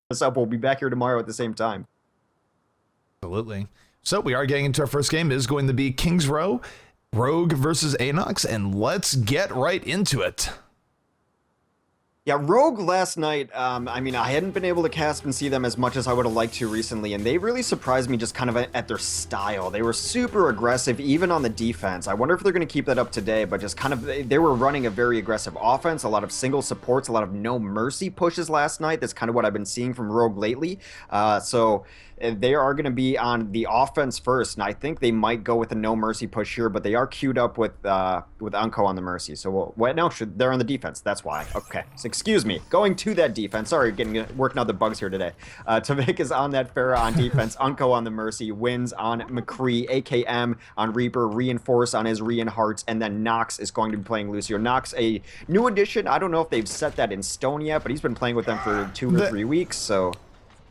What's up? We'll be back here tomorrow at the same time. Absolutely. So we are getting into our first game. It is going to be Kings Row, Rogue versus ANOX, and let's get right into it. Yeah, Rogue last night, I mean, I hadn't been able to cast and see them as much as I would have liked to recently, and they really surprised me just kind of at their style. They were super aggressive, even on the defense. I wonder if they're going to keep that up today, but just kind of, they were running a very aggressive offense, a lot of single supports, a lot of no mercy pushes last night. That's kind of what I've been seeing from Rogue lately. So they are going to be on the offense first, and I think they might go with a no mercy push here, but they are queued up with Unko on the mercy. So they're on the defense. That's why. Okay, so excuse me. Going to that defense. Sorry, working out the bugs here today. Tavik is on that Pharah on defense. Unko on the mercy. Wins on McCree. AKM on Reaper. Reinforce on his Hearts, and then Nox is going to be playing Lucio. Nox, a new addition. I don't know if they've set that in stone yet, but he's been playing with them for 2 or 3 weeks. So.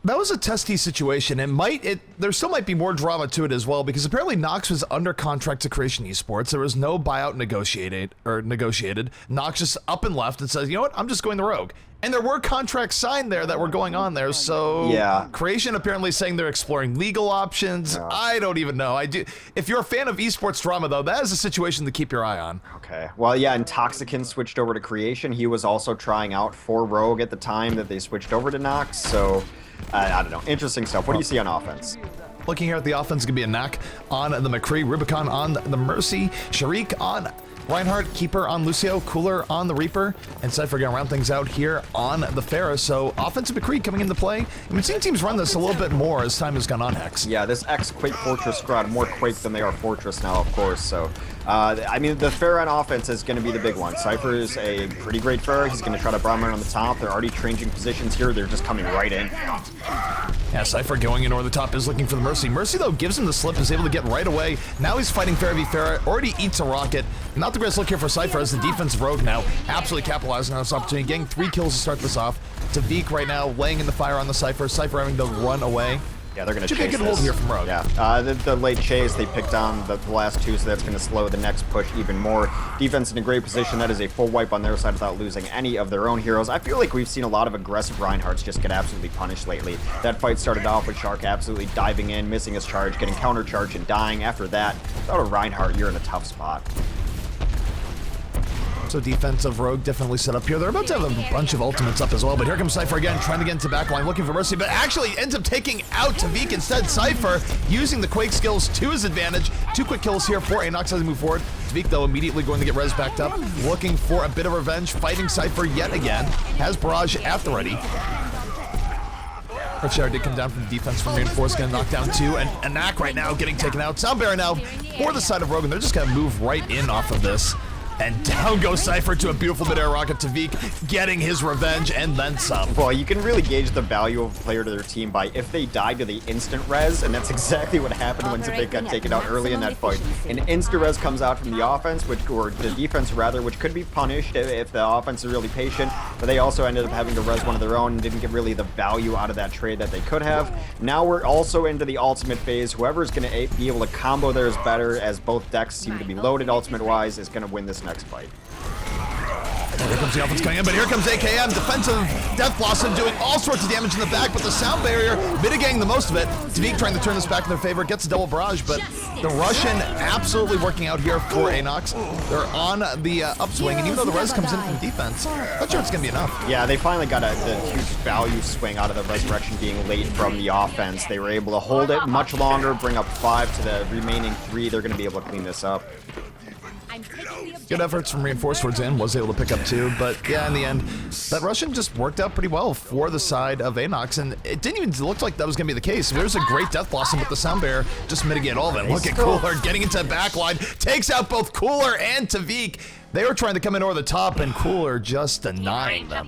That was a testy situation. There still might be more drama to it as well, because apparently Nox was under contract to Creation Esports. There was no buyout negotiated. Nox just up and left and says, you know what, I'm just going the Rogue. And there were contracts signed there that were going on there, so yeah. Creation apparently saying they're exploring legal options. Yeah. I don't even know. If you're a fan of esports drama, though, that is a situation to keep your eye on. Okay. Well, yeah, Intoxicant switched over to Creation. He was also trying out for Rogue at the time that they switched over to Nox, so I don't know. Interesting stuff. What do you see on offense? Looking here at the offense, going to be a Knack on the McCree, Rubicon on the Mercy, Sharik on Reinhardt, Keeper on Lucio, Cooler on the Reaper, and Cypher going to round things out here on the Pharah. So offensive McCree coming into play. I've been seeing teams run this a little bit more as time has gone on, Hex. Yeah, this Quake Fortress squad, more Quake than they are Fortress now, of course. So, I mean, the Pharah on offense is going to be the big one. Cypher is a pretty great Pharah. He's going to try to Brahmin on the top. They're already changing positions here. They're just coming right in. Yeah, Cypher going in over the top is looking for the Mercy. Mercy, though, gives him the slip, is able to get right away. Now he's fighting Pharah v Pharah, already eats a rocket. Not the greatest look here for Cypher as the defensive Rogue now absolutely capitalizing on this opportunity, getting 3 kills to start this off. Tavik right now laying in the fire on the Cypher. Cypher having to run away. Yeah, they're going to chase Should be a good hold here from Rogue. Yeah, the late chase, they picked down the last 2, so that's going to slow the next push even more. Defense in a great position. That is a full wipe on their side without losing any of their own heroes. I feel like we've seen a lot of aggressive Reinhardts just get absolutely punished lately. That fight started off with Shark absolutely diving in, missing his charge, getting counter-charged and dying. After that, without a Reinhardt, you're in a tough spot. So defensive Rogue definitely set up here. They're about to have a bunch of ultimates up as well, but here comes Cypher again, trying to get into backline, looking for Mercy, but actually ends up taking out Tavik instead. Cypher using the Quake skills to his advantage. 2 quick kills here for ANOX as they move forward. Tavik, though, immediately going to get res backed up, looking for a bit of revenge, fighting Cypher yet again. Has Barrage at the ready. Richard did come down from the defense from Reinforce, going to knock down 2, and Anak right now getting taken out. Soundbearer now for the side of Rogue, and they're just going to move right in off of this. And down goes Cypher to a beautiful mid-air rocket. Tavik getting his revenge and then some. Well, you can really gauge the value of a player to their team by if they die to the instant res, and that's exactly what happened when Tavik got taken out early in that fight. An instant res comes out from the offense, or the defense rather, which could be punished if the offense is really patient, but they also ended up having to res one of their own and didn't get really the value out of that trade that they could have. Now we're also into the ultimate phase. Whoever's going to be able to combo theirs better, as both decks seem to be loaded ultimate-wise, is going to win this next fight. Here comes the offense coming in, but here comes AKM, defensive Death Blossom doing all sorts of damage in the back, but the sound barrier mitigating the most of it. Tavik trying to turn this back in their favor, gets a double barrage, but the Russian absolutely working out here for ANOX. They're on the upswing, and even though the res comes in from defense, not sure it's going to be enough. Yeah, they finally got the huge value swing out of the resurrection being late from the offense. They were able to hold it much longer, bring up 5 to the remaining 3. They're going to be able to clean this up. Good efforts from Reinforced towards the end, was able to pick up 2, but yeah, in the end, that Russian just worked out pretty well for the side of ANOX, and it didn't even look like that was going to be the case. There's a great Death Blossom, but the Sound Bear just mitigated all of it. Look at Cooler getting into the backline, takes out both Cooler and Tavik. They were trying to come in over the top, and Cooler just denying them.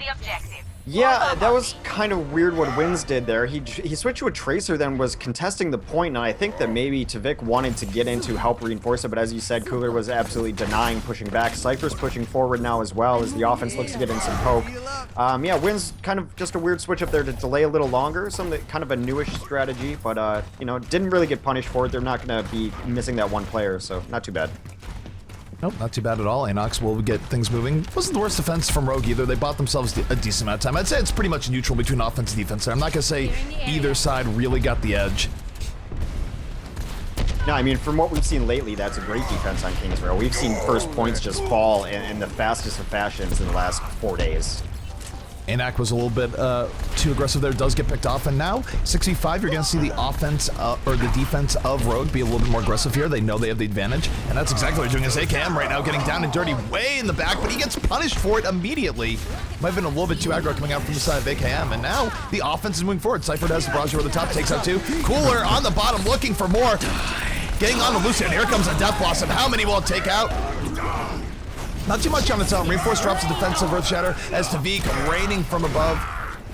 Yeah, that was kind of weird what Wins did there. He switched to a Tracer, then was contesting the point, and I think that maybe Tavik wanted to get in to help reinforce it, but as you said, Cooler was absolutely denying pushing back. Cypher's pushing forward now as well as the offense looks to get in some poke. Yeah, Wins kind of just a weird switch up there to delay a little longer, kind of a newish strategy, but you know, didn't really get punished for it. They're not going to be missing that one player, so not too bad. Nope, not too bad at all. ANOX will get things moving. Wasn't the worst defense from Rogue either. They bought themselves a decent amount of time. I'd say it's pretty much neutral between offense and defense there. I'm not going to say either side really got the edge. No, I mean, from what we've seen lately, that's a great defense on Kings Row. We've seen first points just fall in the fastest of fashions in the last 4 days. ANOX was a little bit too aggressive there, does get picked off, and now 65, you're going to see the offense or the defense of Rogue be a little bit more aggressive here. They know they have the advantage, and that's exactly what they're doing. Is AKM right now getting down and dirty way in the back, but he gets punished for it immediately. Might have been a little bit too aggro coming out from the side of AKM, and now the offense is moving forward. Cypher has the barrage over the top, takes out 2. Cooler on the bottom, looking for more. Getting on to Lucian, here comes a Death Blossom. How many will it take out? Not too much on its own. Reinforce drops a defensive Earth Shatter as Tavik raining from above.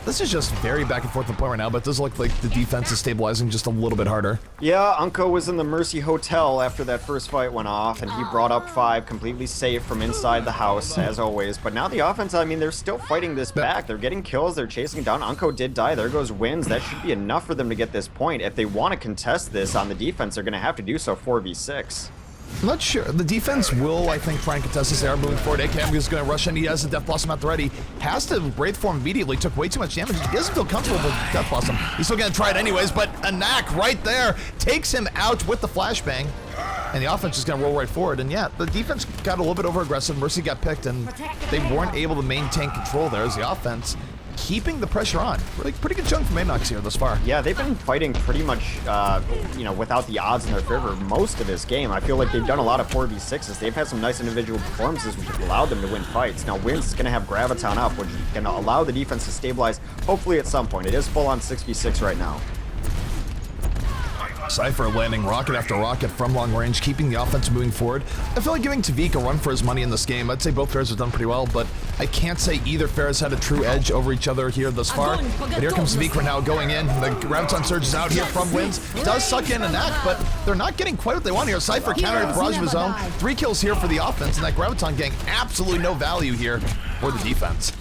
This is just very back and forth in play right now, but it does look like the defense is stabilizing just a little bit harder. Yeah, Unko was in the Mercy Hotel after that first fight went off, and he brought up 5 completely safe from inside the house, as always. But now the offense, I mean, they're still fighting this back. They're getting kills, they're chasing down. Unko did die, there goes wins. That should be enough for them to get this point. If they want to contest this on the defense, they're going to have to do so 4v6. I'm not sure. The defense will, I think, try and contest this area moving forward. AKM is going to rush in. He has the Death Blossom out the ready. Has to Wraith Form immediately. Took way too much damage. He doesn't feel comfortable with Death Blossom. He's still going to try it anyways, but ANOX right there takes him out with the flashbang. And the offense is going to roll right forward. And yeah, the defense got a little bit over-aggressive. Mercy got picked, and they weren't able to maintain control there as the offense keeping the pressure on. Really pretty good chunk from ANOX here thus far. Yeah, they've been fighting pretty much, you know, without the odds in their favor most of this game. I feel like they've done a lot of 4v6s. They've had some nice individual performances which have allowed them to win fights. Now, Wins is going to have Graviton up, which is going to allow the defense to stabilize, hopefully at some point. It is full on 6v6 right now. Cypher landing rocket after rocket from long range, keeping the offense moving forward. I feel like giving Tavik a run for his money in this game. I'd say both players have done pretty well, but I can't say either pair has had a true edge over each other here thus far. But here comes Tavik right now going in. The Graviton surge is out here from Wins. Does suck in ANOX, but they're not getting quite what they want here. Cypher countering the barrage of his own. 3 kills here for the offense, and that Graviton getting absolutely no value here for the defense.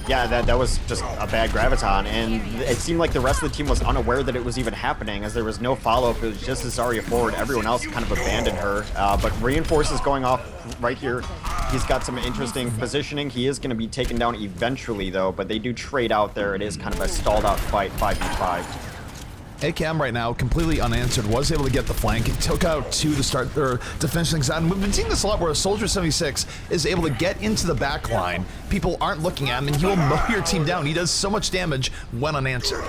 Yeah, that was just a bad Graviton, and it seemed like the rest of the team was unaware that it was even happening, as there was no follow-up. It was just Zarya forward. Everyone else kind of abandoned her, but Reinforce is going off right here. He's got some interesting positioning. He is going to be taken down eventually, though, but they do trade out there. It is kind of a stalled-out fight, 5v5. AKM right now, completely unanswered, was able to get the flank. It took out 2 to start, or to finish things out. And we've been seeing this a lot where a Soldier 76 is able to get into the back line. People aren't looking at him, and he will mow your team down. He does so much damage when unanswered.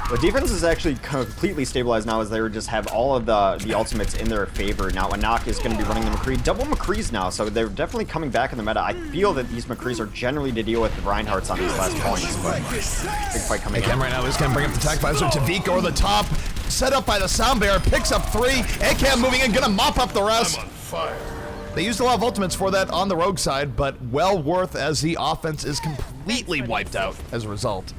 The defense is actually completely stabilized now, as they just have all of the ultimates in their favor. Now ANOX is going to be running the McCree. Double McCrees now, so they're definitely coming back in the meta. I feel that these McCrees are generally to deal with the Reinhardts on these last points, but big fight coming in. AKM right now is going to bring up the attack visor. Tavik over the top, set up by the Sound Bearer, picks up 3. AKM moving in, going to mop up the rest. They used a lot of ultimates for that on the Rogue side, but well worth, as the offense is completely wiped out as a result.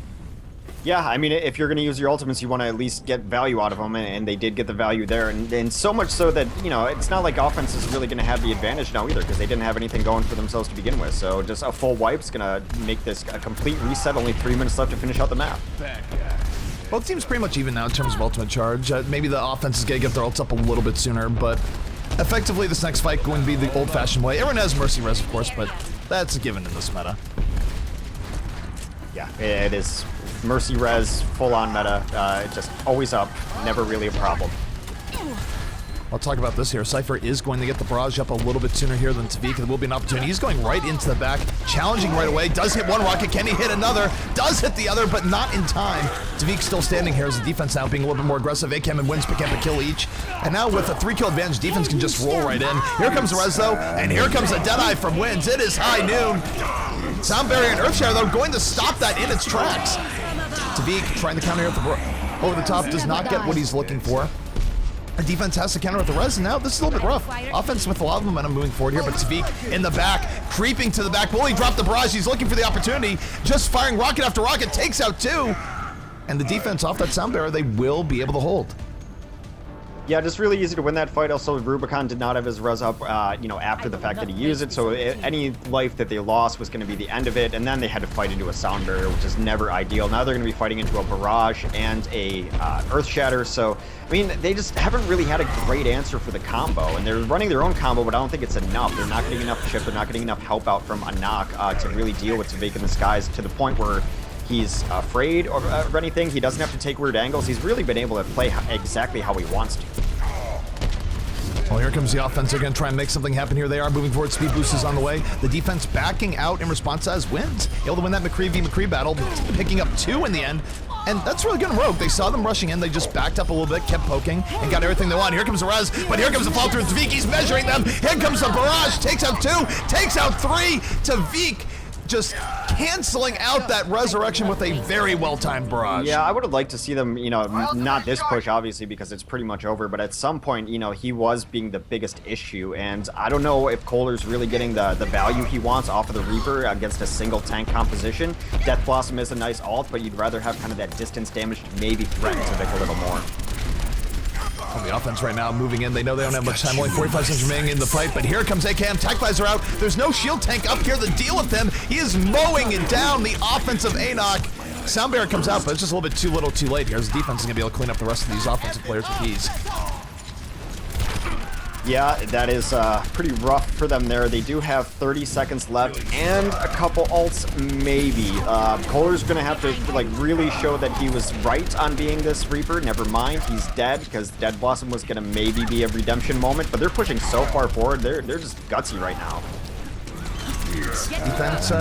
Yeah, I mean, if you're going to use your ultimates, you want to at least get value out of them, and they did get the value there, and so much so that, you know, it's not like offense is really going to have the advantage now either, because they didn't have anything going for themselves to begin with, so just a full wipe's going to make this a complete reset. Only 3 minutes left to finish out the map. Both teams pretty much even now in terms of ultimate charge. Maybe the offense is going to get their ults up a little bit sooner, but effectively this next fight going to be the old-fashioned way. Everyone has Mercy Res, of course, but that's a given in this meta. Yeah, it is. Mercy Res, full-on meta, just always up, never really a problem. I'll talk about this here. Cypher is going to get the barrage up a little bit sooner here than Tavik. There will be an opportunity. He's going right into the back, challenging right away. Does hit 1 rocket. Can he hit another? Does hit the other, but not in time. Tavik still standing here as the defense now being a little bit more aggressive. AKM and Wins pick up a kill each. And now with a 3-kill advantage, defense can just roll right in. Here comes the res though, and here comes a Deadeye from Wins. It is high noon. Sound Barrier and Earthshare though going to stop that in its tracks. Tavik trying to counter over the top, does not get what he's looking for. The defense has to counter with the res, and now this is a little bit rough. Offense with a lot of momentum moving forward here, but Tavik in the back, creeping to the back. Will he drop the barrage? He's looking for the opportunity. Just firing rocket after rocket, takes out 2. And the defense off that Sound Bearer, they will be able to hold. Yeah, just really easy to win that fight. Also, Rubicon did not have his res up, after the fact that he used it, so any life that they lost was going to be the end of it, and then they had to fight into a Sound Barrier, which is never ideal. Now they're going to be fighting into a Barrage and a Earth Shatter, so, I mean, they just haven't really had a great answer for the combo, and they're running their own combo, but I don't think it's enough. They're not getting enough chip, they're not getting enough help out from ANOX to really deal with Tavik in the skies, to the point where he's afraid of anything. He doesn't have to take weird angles. He's really been able to play exactly how he wants to. Well, here comes the offense. They're going to try and make something happen here. They are moving forward. Speed boost is on the way. The defense backing out in response as wins. Able to win that McCree v. McCree battle, picking up 2 in the end. And that's really good on Rogue. They saw them rushing in. They just backed up a little bit, kept poking, and got everything they want. Here comes the res, but here comes the fall through. Tavik, he's measuring them. Here comes the Barrage. Takes out 2, takes out 3. Tavik just canceling out that resurrection with a very well-timed barrage. Yeah, I would have liked to see them, not this push, obviously, because it's pretty much over, but at some point, he was being the biggest issue, and I don't know if Kohler's really getting the value he wants off of the Reaper against a single tank composition. Death Blossom is a nice ult, but you'd rather have kind of that distance damage to maybe threaten Tavik a little more. On the offense right now, moving in. They know they don't have much time. Only 45 seconds remaining in the fight, but here comes AKM. Tech Visor out. There's no shield tank up here to deal with him. He is mowing it down, the offensive ANOX. Sound Barrier comes out, but it's just a little bit too little too late here. His defense is going to be able to clean up the rest of these offensive players with ease. Yeah, that is pretty rough for them there. They do have 30 seconds left and a couple ults, maybe. Kohler's gonna have to really show that he was right on being this Reaper. Never mind, he's dead, because Dead Blossom was gonna maybe be a redemption moment, but they're pushing so far forward. They're just gutsy right now. Defense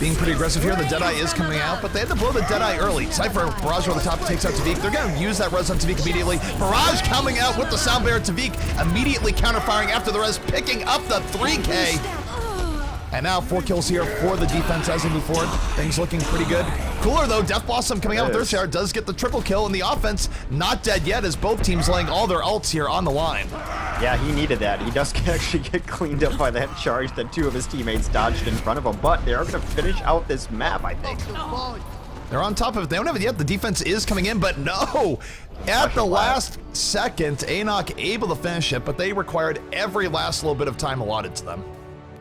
being pretty aggressive here. The Deadeye is coming out, but they had to blow the Deadeye early. Cypher, Barrage over the top, takes out Tavik. They're going to use that res on Tavik immediately. Barrage coming out with the Sound Barrier. Tavik immediately counter-firing after the res, picking up the 3K. And now 4 kills here for the defense as they move forward. Things looking pretty good. Cooler though, Death Blossom coming out with Earth Shatter does get the triple kill, and the offense not dead yet as both teams laying all their ults here on the line. Yeah, he needed that. He does actually get cleaned up by that charge that 2 of his teammates dodged in front of him, but they are going to finish out this map, I think. They're on top of it. They don't have it yet. The defense is coming in, but no! At the last second, ANOX able to finish it, but they required every last little bit of time allotted to them.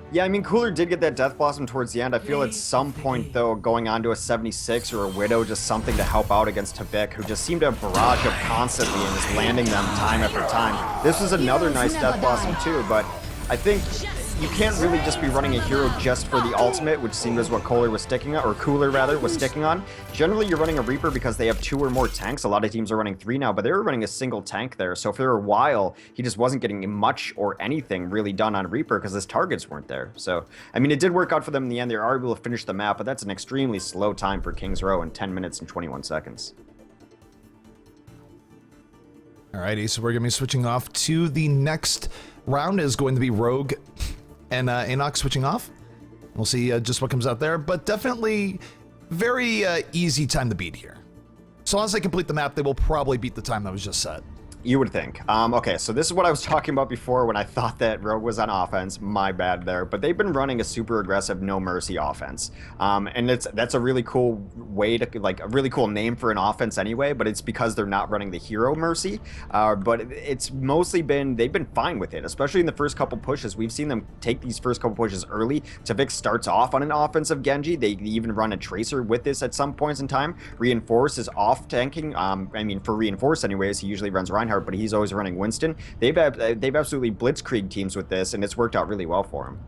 Yeah, I mean, Cooler did get that Death Blossom towards the end. I feel at some point, though, going on to a 76 or a Widow, just something to help out against Tavik, who just seemed to have barrage up constantly and just landing them time after time. This was another nice Death Blossom, too, but I think you can't really just be running a hero just for the ultimate, which seemed as what Kohler was sticking on, or Cooler rather, was sticking on. Generally, you're running a Reaper because they have 2 or more tanks. A lot of teams are running 3 now, but they were running a single tank there. So for a while, he just wasn't getting much or anything really done on Reaper because his targets weren't there. So, I mean, it did work out for them in the end. They are able to finish the map, but that's an extremely slow time for King's Row in 10 minutes and 21 seconds. Alrighty, so we're going to be switching off to the next round is going to be Rogue and ANOX switching off. We'll see just what comes out there, but definitely very easy time to beat here. So long as they complete the map, they will probably beat the time that was just set. You would think. Okay, so this is what I was talking about before when I thought that Rogue was on offense. My bad there. But they've been running a super aggressive no mercy offense. And that's a really cool way to, a really cool name for an offense anyway, but it's because they're not running the hero mercy. But it's mostly they've been fine with it, especially in the first couple pushes. We've seen them take these first couple pushes early. Tavik starts off on an offensive Genji. They even run a Tracer with this at some points in time. Reinforce is off tanking. I mean, for Reinforce anyways, he usually runs Reinhardt, but he's always running Winston. They've absolutely blitzkrieg teams with this, and it's worked out really well for him.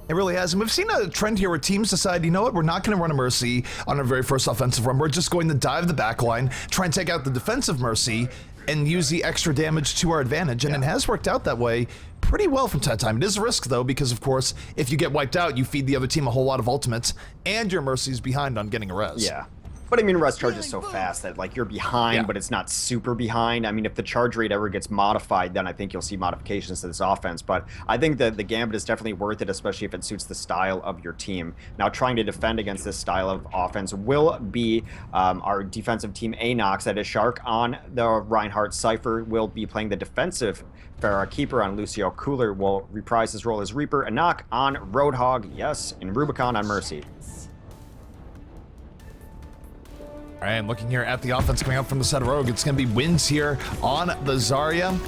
It really has, and we've seen a trend here where teams decide, you know what, we're not going to run a Mercy on our very first offensive run. We're just going to dive the back line, try and take out the defensive Mercy, and use the extra damage to our advantage, and it has worked out that way pretty well from time to time. It is a risk, though, because, of course, if you get wiped out, you feed the other team a whole lot of ultimates, and your Mercy's behind on getting a res. Yeah. But I mean, res charge is so fast that you're behind, but it's not super behind. I mean, if the charge rate ever gets modified, then I think you'll see modifications to this offense. But I think that the Gambit is definitely worth it, especially if it suits the style of your team. Now, trying to defend against this style of offense will be our defensive team ANOX. That is Shark on the Reinhardt. Cypher will be playing the defensive Pharah. Keeper on Lucio. Cooler will reprise his role as Reaper. ANOX on Roadhog, yes, and Rubicon on Mercy. All right, I'm looking here at the offense coming up from the side of Rogue. It's going to be wins here on the Zarya,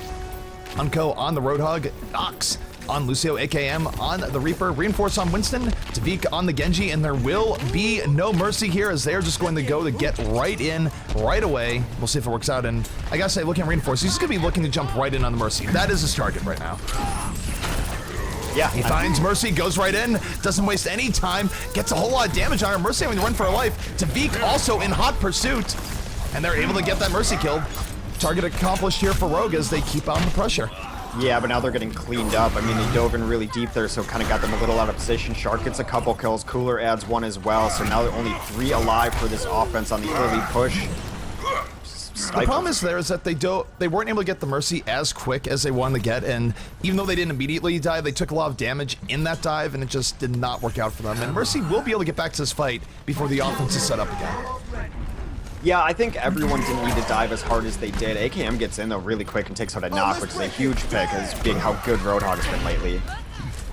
Unco on the Roadhog, Ox on Lucio, AKM on the Reaper, Reinforce on Winston, Tavik on the Genji, and there will be no mercy here as they're just going to go to get right in right away. We'll see if it works out, and I gotta say, looking at Reinforce, he's going to be looking to jump right in on the Mercy. That is his target right now. Yeah, he finds Mercy, goes right in, doesn't waste any time, gets a whole lot of damage on her. Mercy having to run for her life. Tavik also in hot pursuit, and they're able to get that Mercy killed. Target accomplished here for Rogue as they keep on the pressure. Yeah, but now they're getting cleaned up. I mean, they dove in really deep there, so it kind of got them a little out of position. Shark gets a couple kills. Cooler adds one as well, so now they're only 3 alive for this offense on the early push. The problem is that they weren't able to get the Mercy as quick as they wanted to get, and even though they didn't immediately die, they took a lot of damage in that dive, and it just did not work out for them. And Mercy will be able to get back to this fight before the offense is set up again. Yeah, I think everyone didn't need to dive as hard as they did. AKM gets in, though, really quick and takes out a knock, which is a huge pick, as being how good Roadhog's been lately.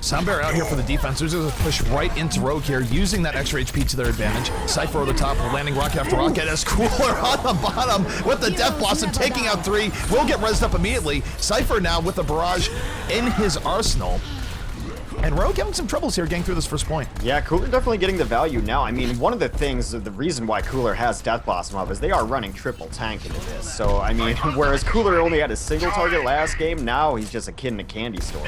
Soundbear out here for the defense. They're going to push right into Rogue here, using that extra HP to their advantage. Cypher over the top, landing rocket after rocket as Cooler on the bottom with the Death Blossom, taking out 3. Will get rezzed up immediately. Cypher now with the barrage in his arsenal. And Rogue having some troubles here getting through this first point. Yeah, Cooler definitely getting the value now. I mean, one of the things, the reason why Cooler has Death Blossom up is they are running triple tank into this. So, I mean, whereas Cooler only had a single target last game, now he's just a kid in a candy store.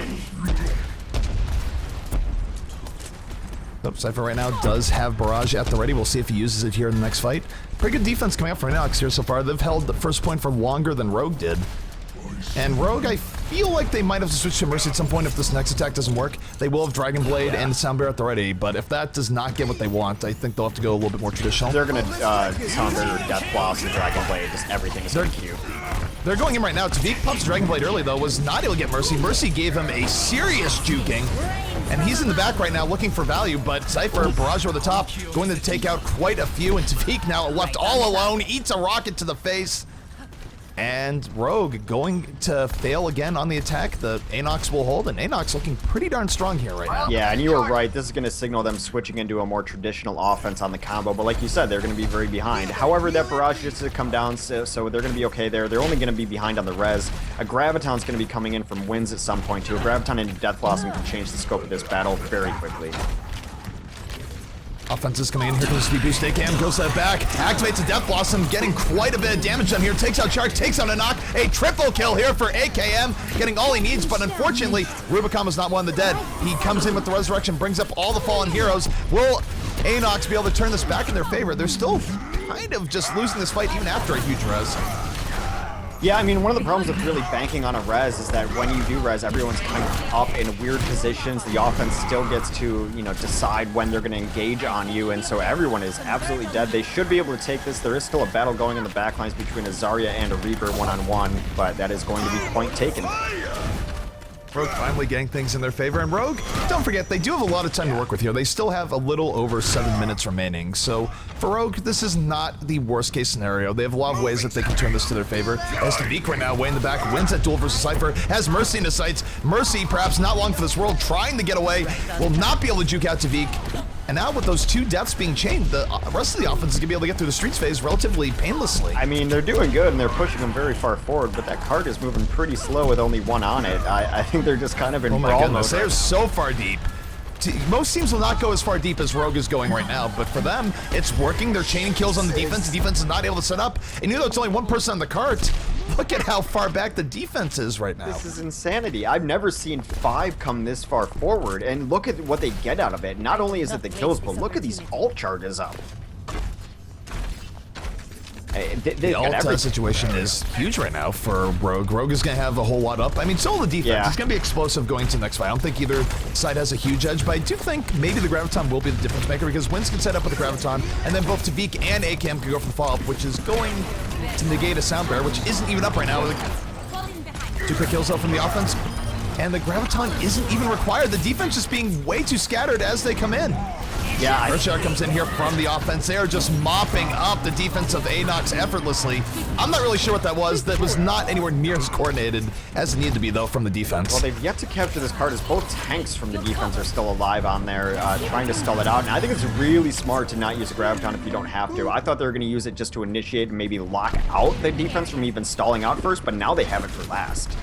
Cypher right now does have Barrage at the ready. We'll see if he uses it here in the next fight. Pretty good defense coming up for ANOX here so far. They've held the first point for longer than Rogue did. And Rogue, I feel like they might have to switch to Mercy at some point if this next attack doesn't work. They will have Dragon Blade and Soundbear at the ready, but if that does not get what they want, I think they'll have to go a little bit more traditional. They're going to Soundbear, Death Blossom, Dragon Blade, just everything is going to cute. They're going in right now. Tavik pops Dragon Blade early, though, was not able to get Mercy. Mercy gave him a serious juking, and he's in the back right now looking for value, but Cypher, Barrage over the top, going to take out quite a few, and Tavik now left all alone, eats a rocket to the face. And Rogue going to fail again on the attack. The ANOX will hold, and ANOX looking pretty darn strong here right now. Yeah, and you were right. This is going to signal them switching into a more traditional offense on the combo. But like you said, they're going to be very behind. However, that Barrage gets to come down, so they're going to be okay there. They're only going to be behind on the res. A Graviton's going to be coming in from wins at some point, too. A Graviton into Death Blossom can change the scope of this battle very quickly. Offense is coming in. Here comes Speed Boost. AKM goes that back. Activates a Death Blossom, getting quite a bit of damage on here. Takes out Shark, takes out a knock. A triple kill here for AKM, getting all he needs, but unfortunately, Rubicon is not one of the dead. He comes in with the Resurrection, brings up all the fallen heroes. Will ANOX be able to turn this back in their favor? They're still kind of just losing this fight even after a huge res. Yeah, I mean, one of the problems with really banking on a res is that when you do res, everyone's kind of up in weird positions. The offense still gets to, decide when they're going to engage on you, and so everyone is absolutely dead. They should be able to take this. There is still a battle going in the backlines between a Zarya and a Reaper one-on-one, but that is going to be point taken. Rogue finally getting things in their favor, and Rogue, don't forget, they do have a lot of time to work with here. They still have a little over 7 minutes remaining, so for Rogue, this is not the worst case scenario. They have a lot of ways that they can turn this to their favor. As Tavik right now, way in the back, wins that duel versus Cypher, has Mercy in his sights. Mercy, perhaps not long for this world, trying to get away, will not be able to juke out Tavik. And now with those 2 deaths being chained, the rest of the offense is going to be able to get through the streets phase relatively painlessly. I mean, they're doing good and they're pushing them very far forward, but that cart is moving pretty slow with only 1 on it. I think they're just kind of in brawl mode. They're so far deep. Most teams will not go as far deep as Rogue is going right now, but for them, it's working. They're chaining kills on the defense. The defense is not able to set up. And even though it's only 1 person on the cart, look at how far back the defense is right now. This is insanity. I've never seen 5 come this far forward, and look at what they get out of it. Not only is it the kills, but look at these ult charges up. The ult situation is huge right now for Rogue. Rogue is going to have a whole lot up. I mean, so will the defense. Yeah. It's going to be explosive going to the next fight. I don't think either side has a huge edge, but I do think maybe the Graviton will be the difference maker because Wins can set up with the Graviton, and then both Tavik and AKM can go for the follow-up, which is going to negate a Soundbear, which isn't even up right now. 2 quick kills though from the offense, and the Graviton isn't even required. The defense just being way too scattered as they come in. Yeah, Rashard comes in here from the offense. They are just mopping up the defense of ANOX effortlessly. I'm not really sure what that was. That was not anywhere near as coordinated as it needed to be, though, from the defense. Well, they've yet to capture this card as both tanks from the defense are still alive on there, trying to stall it out. And I think it's really smart to not use a Graviton if you don't have to. I thought they were going to use it just to initiate and maybe lock out the defense from even stalling out first, but now they have it for last.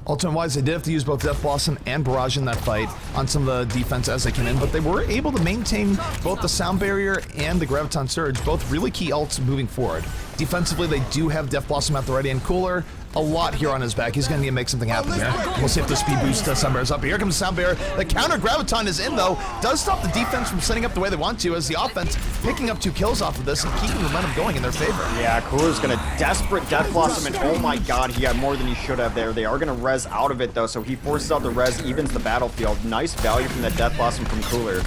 Ultimate-wise, they did have to use both Death Blossom and Barrage in that fight on some of the defense as they came in, but they were able to maintain both the Sound Barrier and the Graviton Surge, both really key ults moving forward. Defensively, they do have Death Blossom at the ready, and Cooler a lot here on his back. He's going to need to make something happen here. We'll see if the speed boost Sound Barrier's up. Here comes Sound Barrier. The counter Graviton is in, though. Does stop the defense from setting up the way they want to, as the offense picking up 2 kills off of this and keeping the momentum going in their favor. Yeah, Cooler's going to desperate Death Blossom, and oh my god, he got more than he should have there. They are going to res out of it, though, so he forces out the res, evens the battlefield. Nice value from that Death Blossom from Cooler.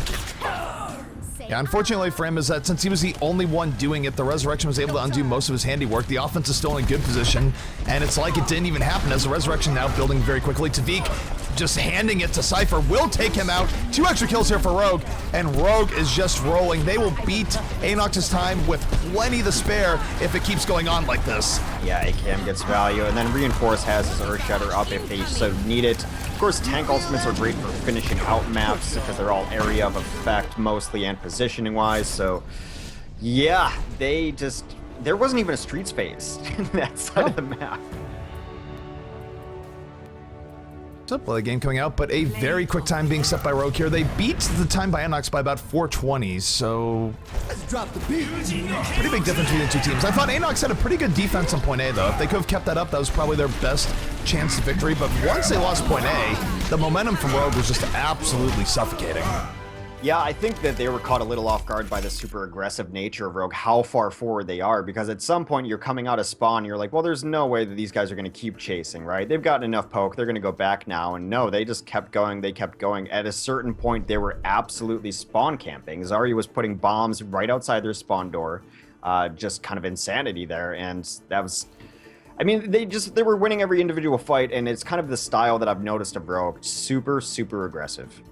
Yeah, unfortunately for him is that since he was the only one doing it, the Resurrection was able to undo most of his handiwork. The offense is still in a good position, and it's like it didn't even happen as the Resurrection now building very quickly. Tavik just handing it to Cypher will take him out. 2 extra kills here for Rogue, and Rogue is just rolling. They will beat ANOX's time with plenty to spare if it keeps going on like this. Yeah, AKM gets value, and then Reinforce has his Earth Shatter up if they so need it. Of course, tank ultimates are great for finishing out maps because they're all area of effect mostly and positioning-wise, so yeah, there wasn't even a streets phase in that side of the map. Well, the game coming out, but a very quick time being set by Rogue here. They beat the time by ANOX by about 420, so let's drop the beat. Pretty big difference between the two teams. I thought ANOX had a pretty good defense on point A, though. If they could have kept that up, that was probably their best chance to victory, but once they lost point A, the momentum from Rogue was just absolutely suffocating. Yeah, I think that they were caught a little off guard by the super aggressive nature of Rogue, how far forward they are, because at some point you're coming out of spawn, you're like, well, there's no way that these guys are going to keep chasing, right? They've gotten enough poke, they're going to go back now, and no, they just kept going, they kept going. At a certain point, they were absolutely spawn camping. Zarya was putting bombs right outside their spawn door, just kind of insanity there, and that was... I mean, they were winning every individual fight, and it's kind of the style that I've noticed of Rogue. Super, super aggressive.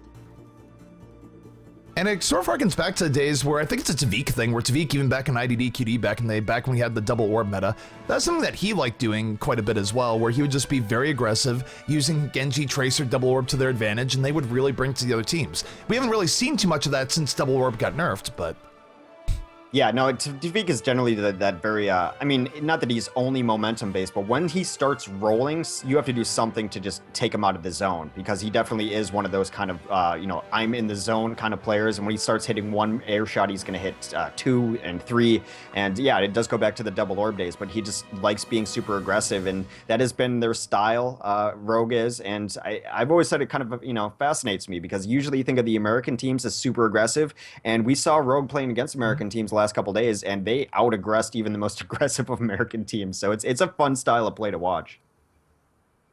And it sort of harkens back to the days where I think it's a Tavik thing, where Tavik, even back in IDD, QD, back when he had the double orb meta, that's something that he liked doing quite a bit as well, where he would just be very aggressive, using Genji, Tracer, double orb to their advantage, and they would really bring it to the other teams. We haven't really seen too much of that since double orb got nerfed, but... Yeah, no, Tavik is generally that very, I mean, not that he's only momentum-based, but when he starts rolling, you have to do something to just take him out of the zone, because he definitely is one of those kind of, you know, I'm in the zone kind of players, and when he starts hitting one air shot, he's going to hit 2 and 3, and yeah, it does go back to the double orb days, but he just likes being super aggressive, and that has been their style, Rogue is, and I've always said it kind of, you know, fascinates me, because usually you think of the American teams as super aggressive, and we saw Rogue playing against American teams last couple days, and they out-aggressed even the most aggressive of American teams. So it's a fun style of play to watch.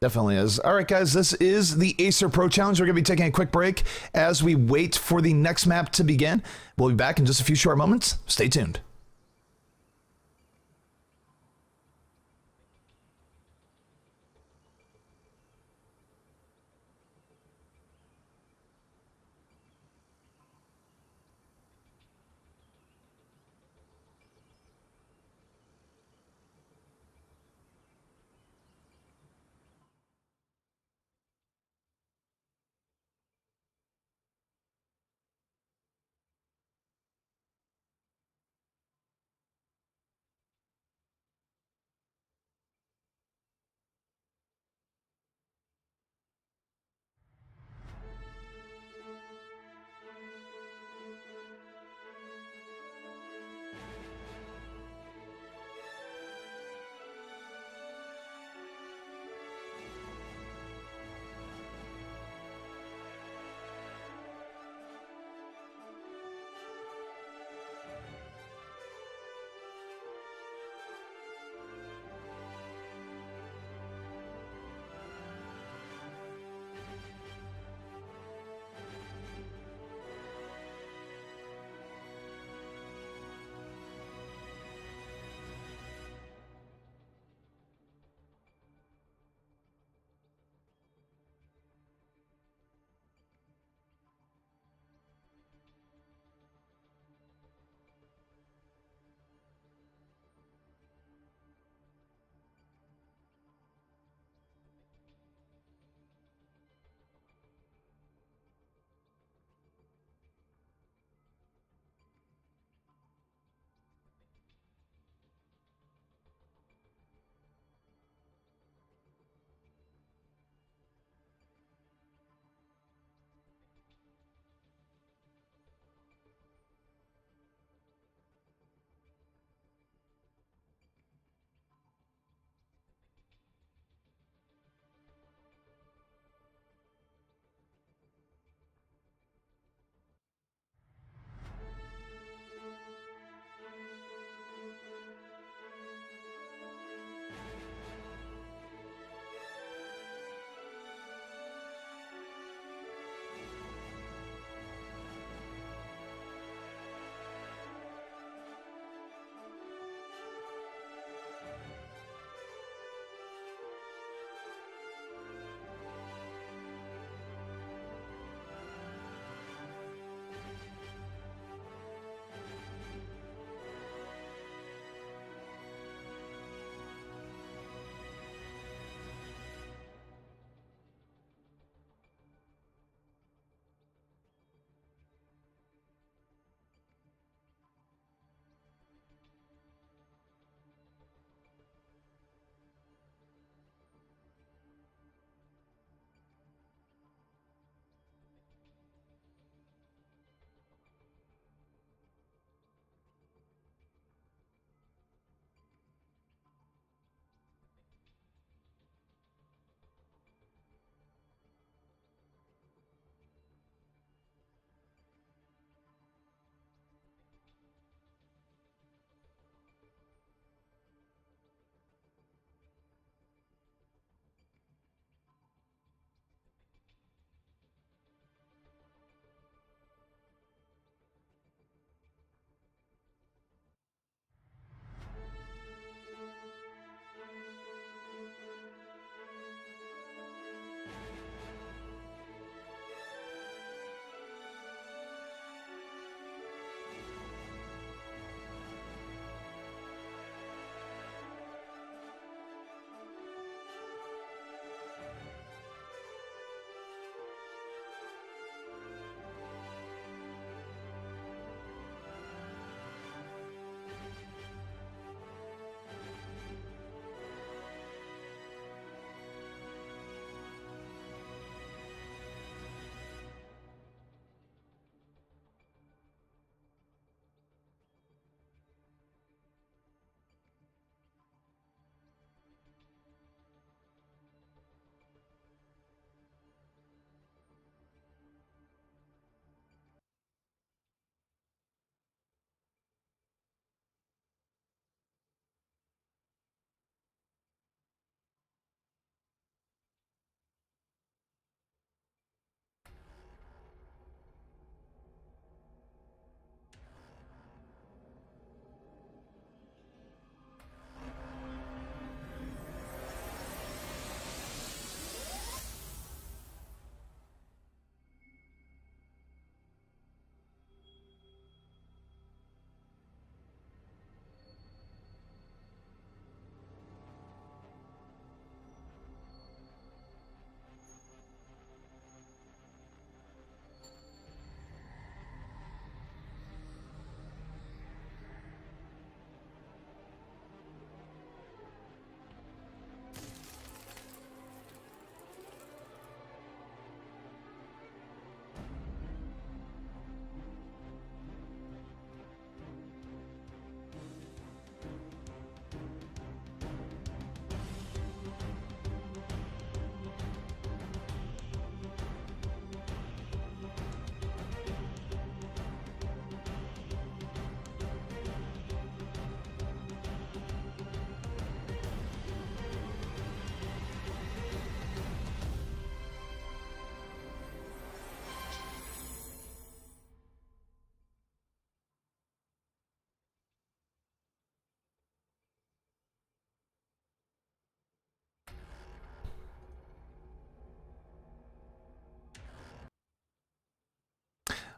Definitely is. All right, guys, this is the Acer Pro Challenge. We're going to be taking a quick break as we wait for the next map to begin. We'll be back in just a few short moments. Stay tuned.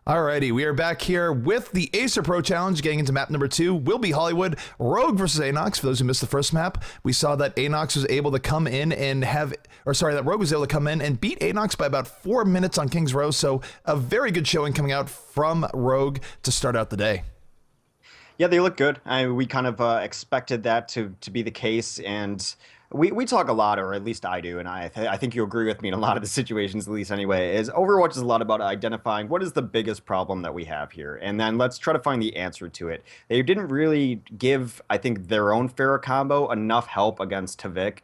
Alrighty, we are back here with the Acer Pro Challenge, getting into map number 2. Will be Hollywood, Rogue versus ANOX. For those who missed the first map, we saw that ANOX was able to come in and that Rogue was able to come in and beat ANOX by about 4 minutes on King's Row. So a very good showing coming out from Rogue to start out the day. Yeah, they look good. We kind of expected that to be the case, and we talk a lot, or at least I do, and I think you agree with me in a lot of the situations, at least anyway, is Overwatch is a lot about identifying what is the biggest problem that we have here, and then let's try to find the answer to it. They didn't really give, I think, their own Pharah combo enough help against Tavik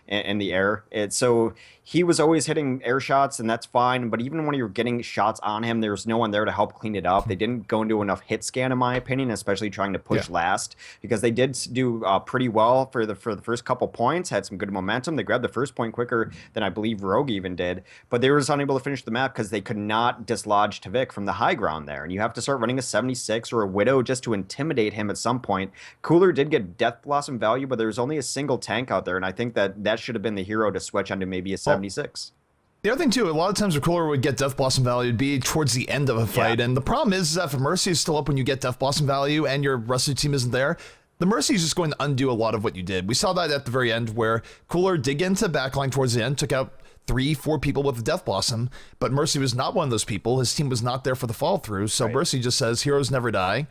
in the air. So he was always hitting air shots, and that's fine, but even when you were getting shots on him, there was no one there to help clean it up. They didn't go into enough hit scan, in my opinion, especially trying to push last, because they did do pretty well for the first couple points. Had some good momentum. They grabbed the first point quicker than I believe Rogue even did, but they were just unable to finish the map because they could not dislodge Tavik from the high ground there. And you have to start running a 76 or a Widow just to intimidate him at some point. Cooler did get Death Blossom value, but there was only a single tank out there, and I think that should have been the hero to switch onto maybe a 76. The other thing, too, a lot of times where Cooler would get Death Blossom value would be towards the end of a fight, and the problem is that if Mercy is still up when you get Death Blossom value and your rest of the team isn't there, the Mercy is just going to undo a lot of what you did. We saw that at the very end where Cooler did get into backline towards the end, took out 3-4 people with the Death Blossom, but Mercy was not one of those people. His team was not there for the fall through, so Mercy just says, heroes never die.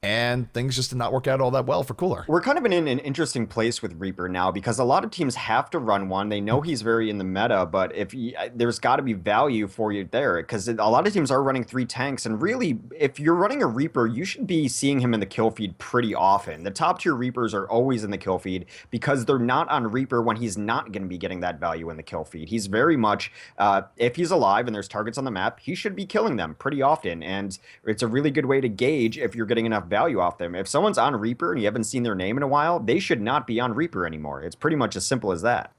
And things just did not work out all that well for Cooler. We're kind of in an interesting place with Reaper now because a lot of teams have to run one. They know he's very in the meta, but there's got to be value for you there because a lot of teams are running 3 tanks. And really, if you're running a Reaper, you should be seeing him in the kill feed pretty often. The top tier Reapers are always in the kill feed because they're not on Reaper when he's not going to be getting that value in the kill feed. He's very much, if he's alive and there's targets on the map, he should be killing them pretty often. And it's a really good way to gauge if you're getting enough value off them. If someone's on Reaper and you haven't seen their name in a while, they should not be on Reaper anymore. It's pretty much as simple as that.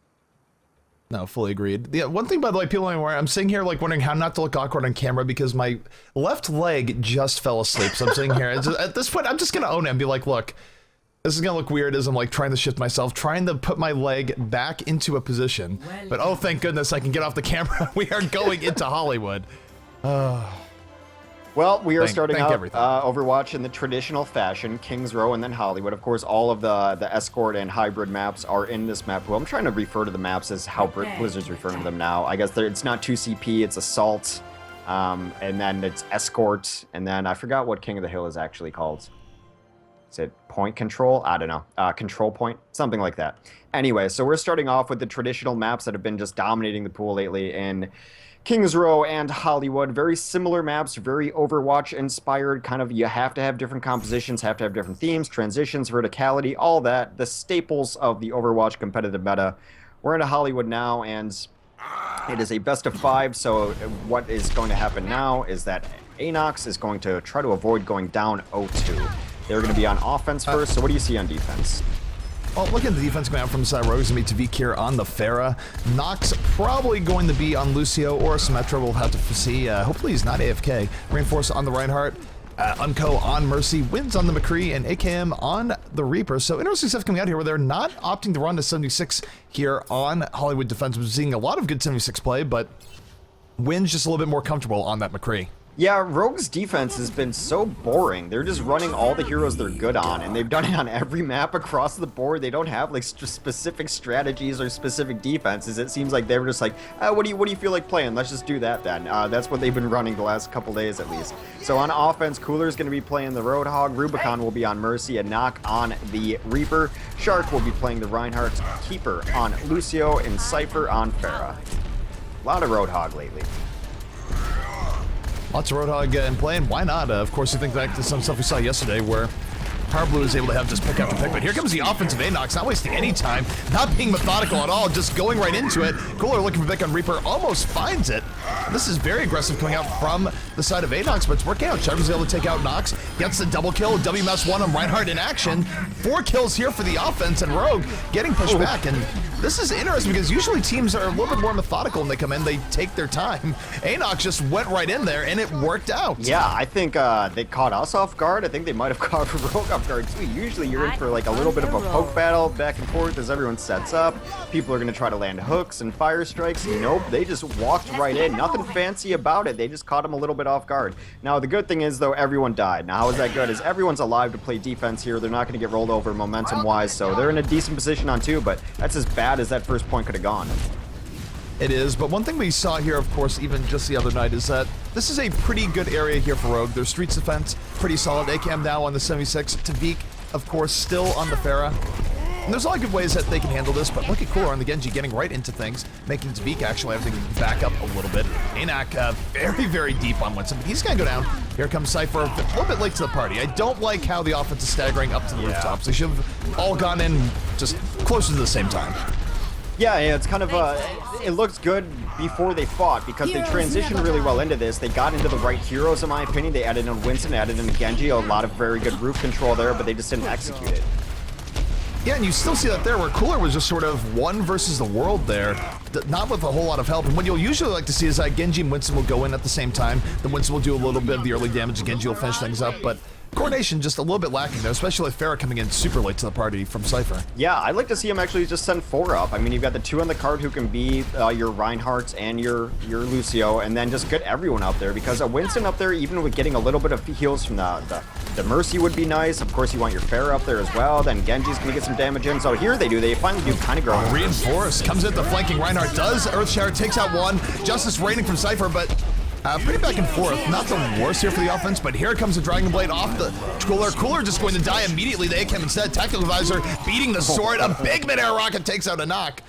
No, fully agreed. Yeah, one thing, by the way, people are I'm sitting here like wondering how not to look awkward on camera because my left leg just fell asleep. So I'm sitting here. At this point, I'm just going to own it and be like, look, this is going to look weird as I'm like trying to shift myself, trying to put my leg back into a position. But oh, thank goodness I can get off the camera. We are going into Hollywood. Well, we are starting out Overwatch in the traditional fashion, King's Row and then Hollywood. Of course, all of the escort and hybrid maps are in this map pool. I'm trying to refer to the maps as how Blizzard's referring to them now. I guess it's not 2CP, it's Assault, and then it's Escort, and then I forgot what King of the Hill is actually called. Is it Point Control? I don't know. Control Point? Something like that. Anyway, so we're starting off with the traditional maps that have been just dominating the pool lately in King's Row and Hollywood. Very similar maps, very Overwatch inspired, kind of you have to have different compositions, have to have different themes, transitions, verticality, all that, the staples of the Overwatch competitive meta. We're into Hollywood now, and it is a best of 5, so what is going to happen now is that ANOX is going to try to avoid going down 0-2. They're going to be on offense first, so what do you see on defense? Well, look at the defense coming out from the side. Rogue's going to be Tavik here on the Pharah. Nox probably going to be on Lucio or Symmetra. We'll have to see. Hopefully he's not AFK. Reinforce on the Reinhardt. Unco on Mercy. Wins on the McCree. And AKM on the Reaper. So interesting stuff coming out here where they're not opting to run to 76 here on Hollywood defense. We're seeing a lot of good 76 play, but Wins just a little bit more comfortable on that McCree. Yeah, Rogue's defense has been so boring. They're just running all the heroes they're good on, and they've done it on every map across the board. They don't have like specific strategies or specific defenses. It seems like they were just like, what do you feel like playing? Let's just do that then. That's what they've been running the last couple days at least. So on offense, Cooler's going to be playing the Roadhog, Rubicon will be on Mercy, and Knock on the Reaper. Shark will be playing the Reinhardt, Keeper on Lucio, and Cypher on Pharah. A lot of Roadhog lately. Lots of Roadhog in play, and why not? Of course, you think back to some stuff we saw yesterday where Powerblue is able to have just pick after pick, but here comes the offensive ANOX, not wasting any time, not being methodical at all, just going right into it. Cooler looking for pick on Reaper, almost finds it. This is very aggressive coming out from the side of ANOX, but it's working out. Sharp's able to take out Nox, gets the double kill, WMS1 on Reinhardt in action. 4 kills here for the offense, and Rogue getting pushed back, and this is interesting because usually teams are a little bit more methodical when they come in, they take their time. ANOX just went right in there, and it worked out. Yeah, I think they caught us off guard. I think they might have caught Rogue off off guard too. Usually you're in for like a little bit of a poke battle back and forth as everyone sets up. People are going to try to land hooks and fire strikes. Nope, they just walked right in. Nothing fancy about it. They just caught him a little bit off guard. Now the good thing is though, everyone died. Now how is that good? Is everyone's alive to play defense here. They're not going to get rolled over momentum wise, so they're in a decent position on 2, but that's as bad as that first point could have gone. It is, but one thing we saw here, of course, even just the other night, is that this is a pretty good area here for Rogue. Their streets defense, pretty solid. ACAM now on the 76. Tavik, of course, still on the Pharah. And there's a lot of good ways that they can handle this, but look at Cooler on the Genji getting right into things, making Tavik actually have to back up a little bit. ANOX very, very deep on Winston, but he's going to go down. Here comes Cypher, a little bit late to the party. I don't like how the offense is staggering up to the rooftops. They should have all gone in just closer to the same time. Yeah, it's kind of, it looks good before they fought because they transitioned really well into this. They got into the right heroes, in my opinion. They added in Winston, added in Genji, a lot of very good roof control there, but they just didn't execute it. Yeah, and you still see that there where Cooler was just sort of one versus the world there, not with a whole lot of help. And what you'll usually like to see is that Genji and Winston will go in at the same time. Then Winston will do a little bit of the early damage, and Genji will finish things up, but coordination just a little bit lacking there, especially with Pharah coming in super late to the party from Cypher. Yeah, I'd like to see him actually just send 4 up. I mean, you've got the 2 on the card who can be your Reinhardts and your Lucio, and then just get everyone up there, because a Winston up there, even with getting a little bit of heals from the Mercy would be nice. Of course, you want your Pharah up there as well. Then Genji's going to get some damage in. So here they finally do kind of grow. Reinforce comes into flanking Reinhardt, does Earthshatter, takes out one. Justice raining from Cypher, but pretty back and forth. Not the worst here for the offense, but here comes the Dragon Blade off the Cooler. Cooler just going to die immediately. The ACAM instead. Tactical Advisor beating the sword. A big mid-air rocket takes out ANOX.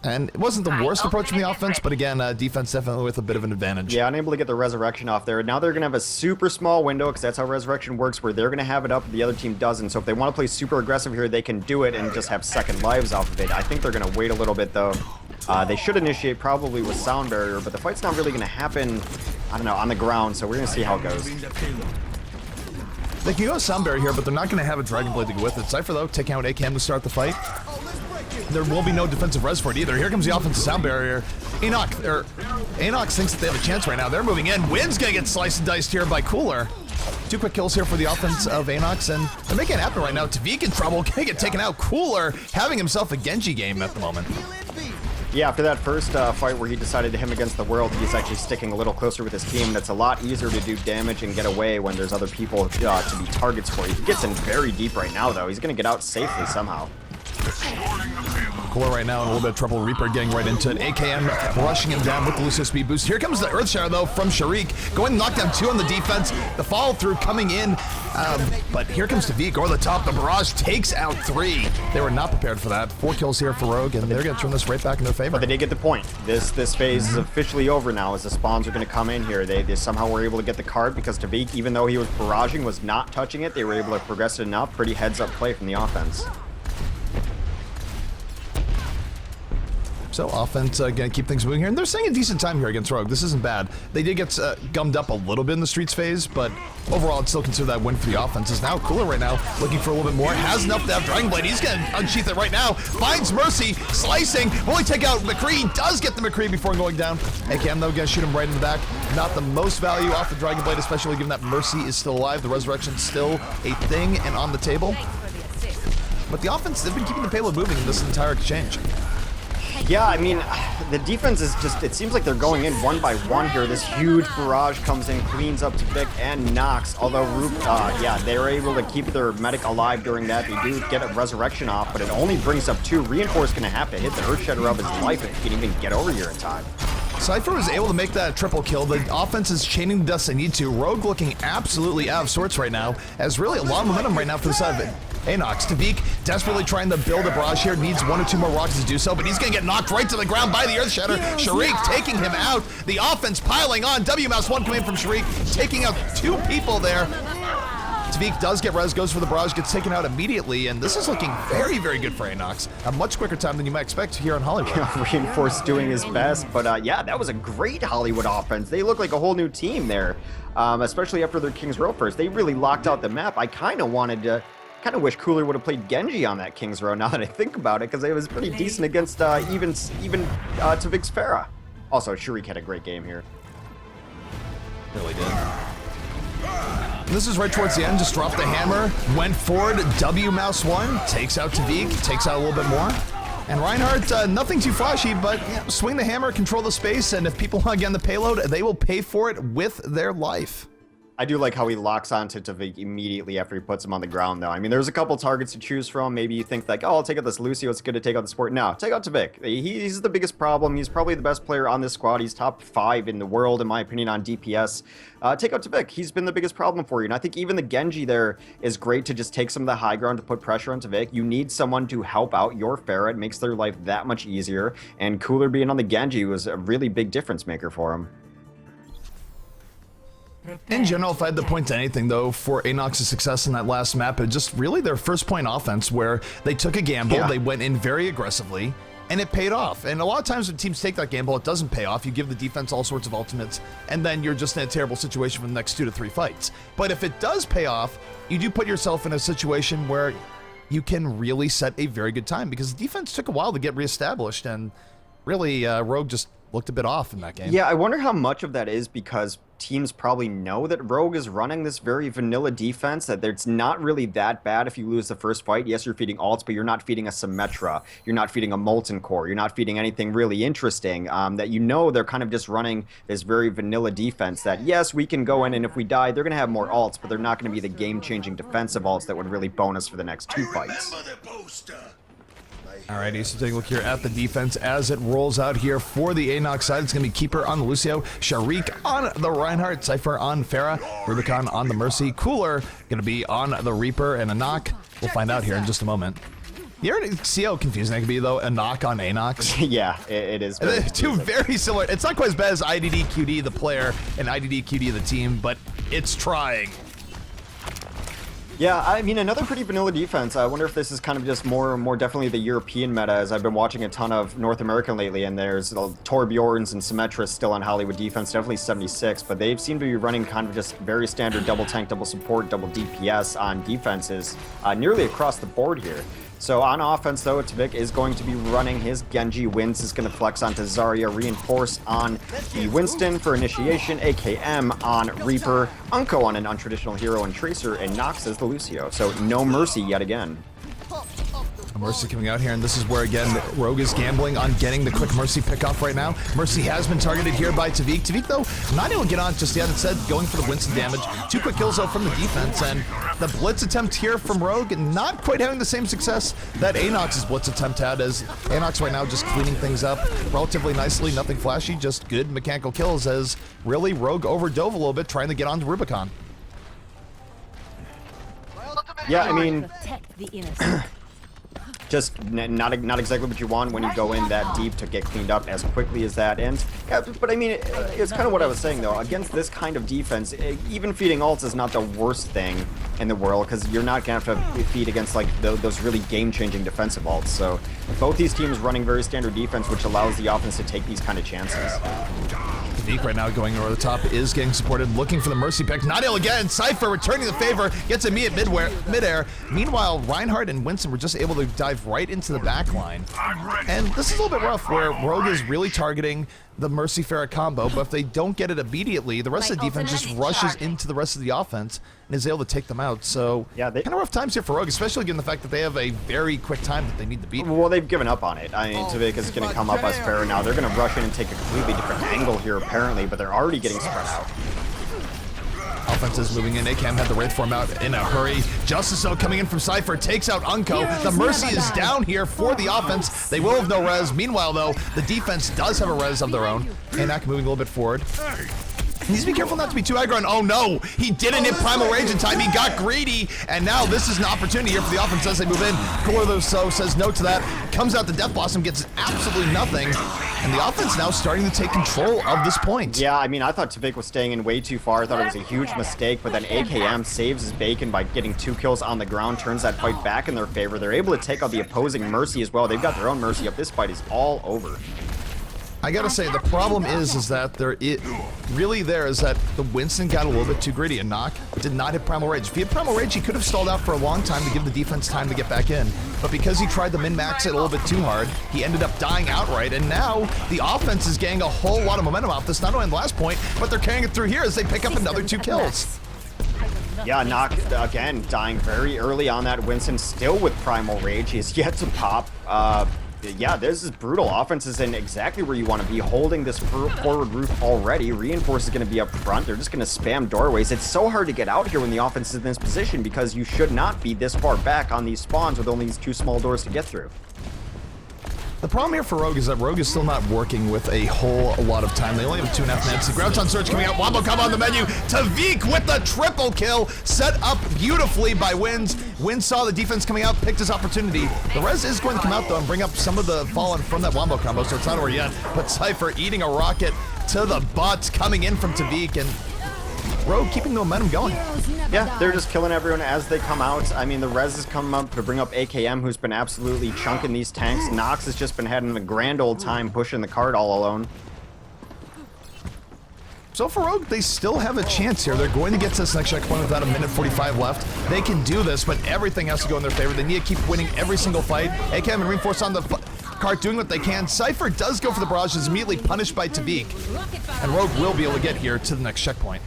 And it wasn't the worst approach from the offense, but again, defense definitely with a bit of an advantage. Yeah, unable to get the Resurrection off there. Now they're going to have a super small window, because that's how Resurrection works, where they're going to have it up, the other team doesn't. So if they want to play super aggressive here, they can do it and just have second lives off of it. I think they're going to wait a little bit, though. They should initiate probably with Sound Barrier, but the fight's not really going to happen, I don't know, on the ground, so we're going to see how it goes. They can go Sound Barrier here, but they're not going to have a Dragon Blade to go with it. Cypher, though, taking out ACAM to start the fight. There will be no defensive res for it either. Here comes the offensive Sound Barrier. ANOX thinks that they have a chance right now. They're moving in. Wynn's going to get sliced and diced here by Cooler. 2 quick kills here for the offense of ANOX, and they're making it happen right now. Tavik in trouble, going to get taken out. Cooler having himself a Genji game at the moment. Yeah, after that first fight where he decided to him against the world, he's actually sticking a little closer with his team, and it's a lot easier to do damage and get away when there's other people to be targets for you. He gets in very deep right now, though. He's going to get out safely somehow. Cooler right now in a little bit of trouble. Reaper getting right into it. AKM rushing him down with the Lucio speed boost. Here comes the Earthshatter, though, from Sharik. Going to knock down 2 on the defense. The follow-through coming in. But here comes Tavik over the top. The barrage takes out 3. They were not prepared for that. 4 kills here for Rogue, and they're going to turn this right back in their favor. But they did get the point. This phase is officially over now, as the spawns are going to come in here. They somehow were able to get the card, because Tavik, even though he was barraging, was not touching it. They were able to progress it enough. Pretty heads-up play from the offense. So offense gonna keep things moving here, and they're staying a decent time here against Rogue. This isn't bad. They did get gummed up a little bit in the streets phase, but overall I'd still consider that win for the offense. Is now Cooler right now, looking for a little bit more. Has enough to have Dragon Blade. He's gonna unsheath it right now. Finds Mercy, slicing. Will he take out McCree? Does get the McCree before going down. AKM though gonna shoot him right in the back. Not the most value off the Dragon Blade, especially given that Mercy is still alive. The Resurrection's still a thing and on the table. But the offense, they've been keeping the payload moving in this entire exchange. Yeah, I mean, the defense is just, it seems like they're going in one by one here. This huge barrage comes in, cleans up Vic and Nox, although yeah, they were able to keep their medic alive during that. They do get a resurrection off, but it only brings up 2. Reinforce gonna have to hit the Earthshatter of his life if he can even get over here in time. Cypher was able to make that triple kill. The offense is chaining the dust they need to. Rogue looking absolutely out of sorts right now, as really a lot of momentum right now for the side of it. ANOX, Tavik desperately trying to build a barrage here, needs 1 or 2 more rockets to do so, but he's going to get knocked right to the ground by the Earthshatter. Sharik taking him out. The offense piling on. WMouse1 coming in from Sharik, taking out 2 people there. Tavik does get res, goes for the barrage, gets taken out immediately, and this is looking very, very good for ANOX. A much quicker time than you might expect here in Hollywood. Reinforce doing his best, but yeah, that was a great Hollywood offense. They look like a whole new team there, especially after their King's Row first. They really locked out the map. I kind of wish Cooler would have played Genji on that King's Row, now that I think about it, because it was pretty decent against even Tavik's Pharah. Also, Sharik had a great game here. Really did. This is right towards the end, just dropped the hammer, went forward, W mouse 1, takes out Tavik, takes out a little bit more. And Reinhardt, nothing too flashy, but swing the hammer, control the space, and if people want to get on the payload, they will pay for it with their life. I do like how he locks onto Tavik immediately after he puts him on the ground, though. I mean, there's a couple targets to choose from. Maybe you think like, oh, I'll take out this Lucio. It's good to take out the support. No, take out Tavik. He's the biggest problem. He's probably the best player on this squad. He's top 5 in the world, in my opinion, on DPS. Take out Tavik. He's been the biggest problem for you. And I think even the Genji there is great to just take some of the high ground to put pressure on Tavik. You need someone to help out your Pharah. It makes their life that much easier. And Cooler being on the Genji was a really big difference maker for him. In general, if I had to point to anything, though, for ANOX's success in that last map, it just really their first point offense where they took a gamble, they went in very aggressively, and it paid off. And a lot of times when teams take that gamble, it doesn't pay off. You give the defense all sorts of ultimates, and then you're just in a terrible situation for the next 2 to 3 fights. But if it does pay off, you do put yourself in a situation where you can really set a very good time, because the defense took a while to get reestablished, and really, Rogue just looked a bit off in that game. Yeah, I wonder how much of that is because teams probably know that Rogue is running this very vanilla defense, that it's not really that bad if you lose the first fight. Yes, you're feeding ults, but you're not feeding a Symmetra. You're not feeding a Molten Core. You're not feeding anything really interesting. That you know they're kind of just running this very vanilla defense that, yes, we can go in and if we die, they're going to have more ults, but they're not going to be the game-changing defensive ults that would really bonus for the next 2 fights. Alrighty, so take a look here at the defense as it rolls out here for the ANOX side. It's going to be Keeper on the Lucio, Sharik on the Reinhardt, Cypher on Pharah, Rubicon on the Mercy, Cooler going to be on the Reaper, and ANOX. We'll find out here in just a moment. You already see how confusing that can be, though? ANOX on ANOX? Yeah, it is. Two very similar. It's not quite as bad as IDDQD, the player, and IDDQD, the team, but it's trying. Yeah, I mean, another pretty vanilla defense. I wonder if this is kind of just more definitely the European meta, as I've been watching a ton of North American lately, and there's Torbjorns and Symmetras still on Hollywood defense, definitely 76, but they seem to be running kind of just very standard double tank, double support, double DPS on defenses nearly across the board here. So on offense, though, Tavik is going to be running his Genji. Wins is going to flex onto Zarya, reinforced on the Winston for initiation, AKM on Reaper, Unko on an untraditional hero, and Tracer, and Nox as the Lucio. So no Mercy yet again. Mercy coming out here, and this is where, again, Rogue is gambling on getting the quick Mercy pick-off right now. Mercy has been targeted here by Tavik. Tavik, though, not able to get on just yet. Instead, going for the Winston damage. 2 quick kills, though, from the defense, and the Blitz attempt here from Rogue, not quite having the same success that ANOX's Blitz attempt had, as ANOX right now just cleaning things up relatively nicely. Nothing flashy, just good mechanical kills, as really Rogue overdove a little bit, trying to get onto Rubicon. Yeah, I mean... just not exactly what you want when you go in that deep to get cleaned up as quickly as that. And yeah, but I mean, it's kind of what I was saying though. Against this kind of defense, even feeding ults is not the worst thing in the world, because you're not gonna have to feed against like those really game-changing defensive ults. So both these teams running very standard defense, which allows the offense to take these kind of chances. Tavik right now going over the top is getting supported, looking for the Mercy pick. Not able again. Cypher returning the favor, gets a me at midair. Meanwhile, Reinhardt and Winston were just able to dive right into the back line. And this is a little bit rough, where Rogue is really targeting the Mercy Pharah combo, but if they don't get it immediately, the rest of the defense just rushes into the rest of the offense and is able to take them out. So yeah, kind of rough times here for Rogue, especially given the fact that they have a very quick time that they need to beat. Well, they've given up on it. I mean, Tavik is going to come up as Pharah now. They're going to rush in and take a completely different angle here, apparently, but they're already getting spread out. Offense is moving in. ACAM had the Wraith form out in a hurry. Justice, though, coming in from Cypher, takes out Unko. The Mercy is down here for the offense. They will have no res. Meanwhile, though, the defense does have a res of their own. ANOX moving a little bit forward. He needs to be careful not to be too aggro. And oh no, he didn't hit Primal Rage in time. He got greedy, and now this is an opportunity here for the offense as they move in. Cooler, though, so says no to that. Comes out the Death Blossom, gets absolutely nothing. And the offense now starting to take control of this point. Yeah, I mean, I thought Tavik was staying in way too far. I thought it was a huge mistake, but then AKM saves his bacon by getting 2 kills on the ground, turns that fight back in their favor. They're able to take out the opposing Mercy as well. They've got their own Mercy up. This fight is all over. I gotta say, the problem is that the Winston got a little bit too greedy, and ANOX did not hit Primal Rage. If he had Primal Rage, he could have stalled out for a long time to give the defense time to get back in. But because he tried to min-max it a little bit too hard, he ended up dying outright, and now the offense is getting a whole lot of momentum off this, not only in the last point, but they're carrying it through here as they pick up another 2 kills. Yeah, Knock, again, dying very early on that. Winston still with Primal Rage. He's yet to pop. Yeah, this is brutal. Offense is in exactly where you want to be, holding this forward roof already. Reinforce is going to be up front. They're just going to spam doorways. It's so hard to get out here when the offense is in this position because you should not be this far back on these spawns with only these 2 small doors to get through. The problem here for Rogue is that Rogue is still not working with a whole lot of time. They only have 2.5 minutes. The Graviton Surge coming out. Wombo combo on the menu. Tavik with the triple kill. Set up beautifully by Wins. Wins saw the defense coming out, picked his opportunity. The res is going to come out, though, and bring up some of the fallen from that Wombo combo, so it's not over yet. But Cypher eating a rocket to the butt, coming in from Tavik, and Rogue keeping the momentum going. Yeah, they're just killing everyone as they come out. I mean, the res has come up to bring up AKM, who's been absolutely chunking these tanks. Nox has just been having a grand old time pushing the cart all alone. So for Rogue, they still have a chance here. They're going to get to this next checkpoint without 1:45 left. They can do this, but everything has to go in their favor. They need to keep winning every single fight. AKM and Reinforce on the cart doing what they can. Cypher does go for the barrage, is immediately punished by Tavik. And Rogue will be able to get here to the next checkpoint.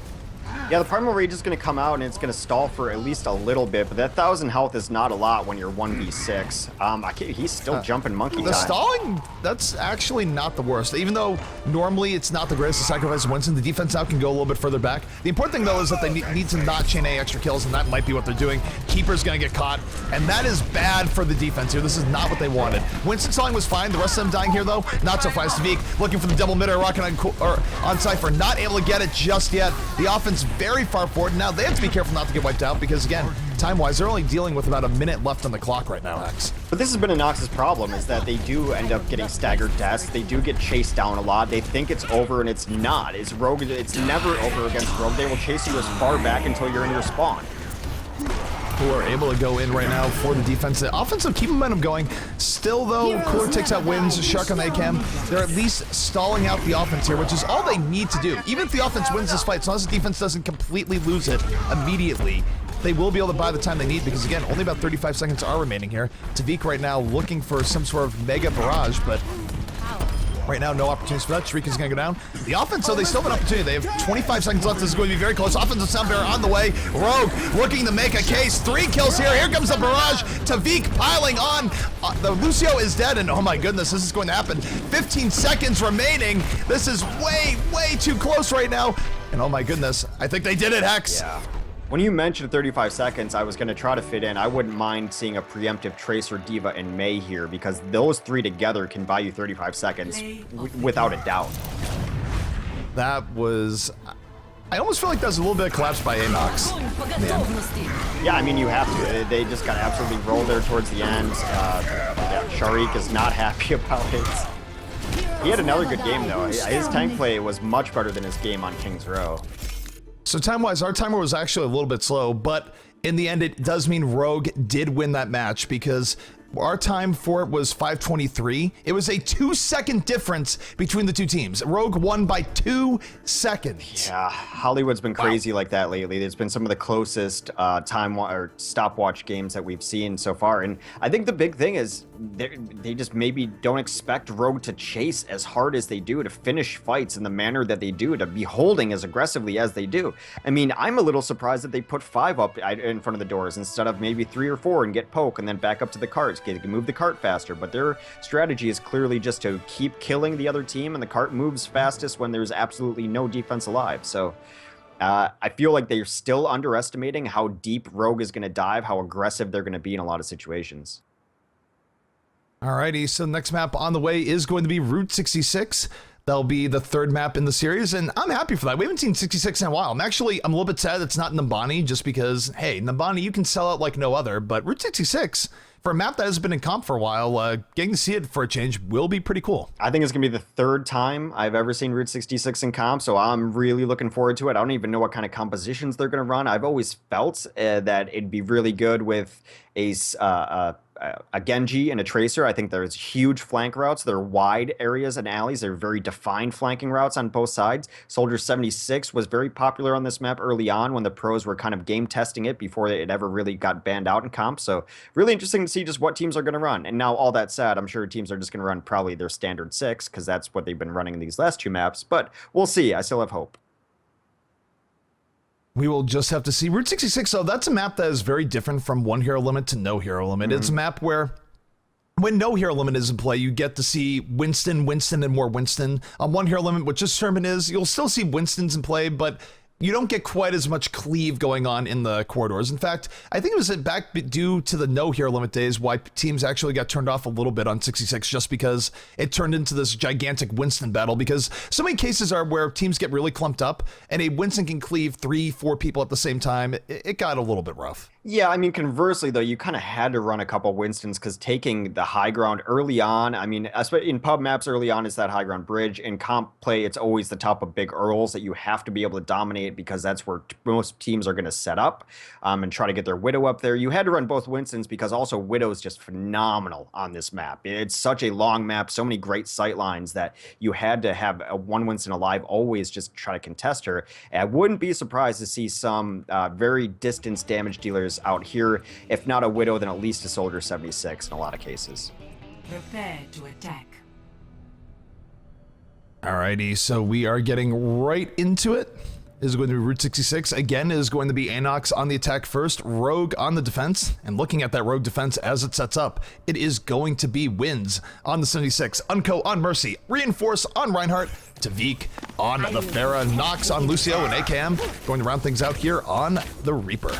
Yeah, the Primal Rage is going to come out and it's going to stall for at least a little bit, but that 1,000 health is not a lot when you're 1v6. He's still jumping monkey time. The stalling, that's actually not the worst. Even though normally it's not the greatest to sacrifice Winston, the defense now can go a little bit further back. The important thing, though, is that they need to not chain A extra kills, and that might be what they're doing. Keeper's going to get caught, and that is bad for the defense here. This is not what they wanted. Winston stalling was fine. The rest of them dying here, though, not so fast. Tavik looking for the double mid-air rocket on Cypher. Not able to get it just yet. The offense very far forward. Now they have to be careful not to get wiped out because, again, time-wise, they're only dealing with about a minute left on the clock right now, X. But this has been Anox's problem, is that they do end up getting staggered deaths. They do get chased down a lot. They think it's over, and it's not. It's never over against Rogue. They will chase you as far back until you're in your spawn. Who are able to go in right now for the defense. The offensive keep momentum going. Still, though, Cooler takes out Wins, Shark on ACAM. They're at least stalling out the offense here, which is all they need to do. Even if the offense wins this fight, as long as the defense doesn't completely lose it immediately, they will be able to buy the time they need because, again, only about 35 seconds are remaining here. Tavik right now looking for some sort of mega barrage, but right now, no opportunities for that. Shrika's going to go down. The offense, though, they still have an opportunity. They have 25 seconds left. This is going to be very close. Offensive sound barrier on the way. Rogue looking to make a case. 3 kills here. Here comes the barrage. Tavik piling on. The Lucio is dead, and oh my goodness, this is going to happen. 15 seconds remaining. This is way, way too close right now. And oh my goodness, I think they did it, Hex. Yeah. When you mentioned 35 seconds, I was going to try to fit in. I wouldn't mind seeing a preemptive Tracer, Diva, and Mei here because those 3 together can buy you 35 seconds without a doubt. That was... I almost feel like that was a little bit collapsed by ANOX. Yeah, I mean, you have to. They just got absolutely rolled there towards the end. Yeah, Sharik is not happy about it. He had another good game, though. His tank play was much better than his game on King's Row. So time-wise, our timer was actually a little bit slow, but in the end, it does mean Rogue did win that match because our time for it was 5:23. It was a 2-second difference between the two teams. Rogue won by 2 seconds. Yeah, Hollywood's been crazy like that lately. There's been some of the closest or stopwatch games that we've seen so far. And I think the big thing is they just maybe don't expect Rogue to chase as hard as they do, to finish fights in the manner that they do, to be holding as aggressively as they do. I mean, I'm a little surprised that they put 5 up in front of the doors instead of maybe 3 or 4 and get poke and then back up to the carts. They can move the cart faster, but their strategy is clearly just to keep killing the other team, and the cart moves fastest when there's absolutely no defense alive. So I feel like they're still underestimating how deep Rogue is going to dive, how aggressive they're going to be in a lot of situations. Alrighty, so the next map on the way is going to be Route 66. That'll be the 3rd map in the series, and I'm happy for that. We haven't seen 66 in a while. I'm a little bit sad it's not Numbani, just because, hey, Numbani, you can sell out like no other, but Route 66, for a map that has been in comp for a while, getting to see it for a change will be pretty cool. I think it's going to be the 3rd time I've ever seen Route 66 in comp, so I'm really looking forward to it. I don't even know what kind of compositions they're going to run. I've always felt that it'd be really good with a Genji and a Tracer. I think there's huge flank routes. They're wide areas and alleys. They're very defined flanking routes on both sides. Soldier 76 was very popular on this map early on when the pros were kind of game testing it before it ever really got banned out in comp. So really interesting to see just what teams are going to run. And now all that said, I'm sure teams are just going to run probably their standard 6 because that's what they've been running in these last 2 maps. But we'll see. I still have hope. We will just have to see. Route 66, so that's a map that is very different from one hero limit to no hero limit. It's a map where when no hero limit is in play, you get to see Winston, and more Winston. On one hero limit, which this tournament is, you'll still see Winstons in play, but you don't get quite as much cleave going on in the corridors. In fact, I think it was back due to the no hero limit days why teams actually got turned off a little bit on 66, just because it turned into this gigantic Winston battle, because so many cases are where teams get really clumped up and a Winston can cleave 3-4 people at the same time. It got a little bit rough. Yeah, I mean, conversely, though, you kind of had to run a couple Winstons because taking the high ground early on, I mean, especially in pub maps early on, is that high ground bridge. In comp play, it's always the top of big Earls that you have to be able to dominate because that's where most teams are going to set up and try to get their Widow up there. You had to run both Winstons because also Widow is just phenomenal on this map. It's such a long map, so many great sight lines that you had to have one Winston alive always just try to contest her. And I wouldn't be surprised to see some very distance damage dealers out here. If not a Widow, then at least a Soldier 76 in a lot of cases. Prepare to attack. Alrighty, so we are getting right into it. This is going to be Route 66. Again, it is going to be ANOX on the attack first, Rogue on the defense. And looking at that Rogue defense as it sets up, it is going to be Wins on the 76, Unco on Mercy, Reinforce on Reinhardt, Tavik on the Pharah, Nox on Lucio, and AKM going to round things out here on the Reaper.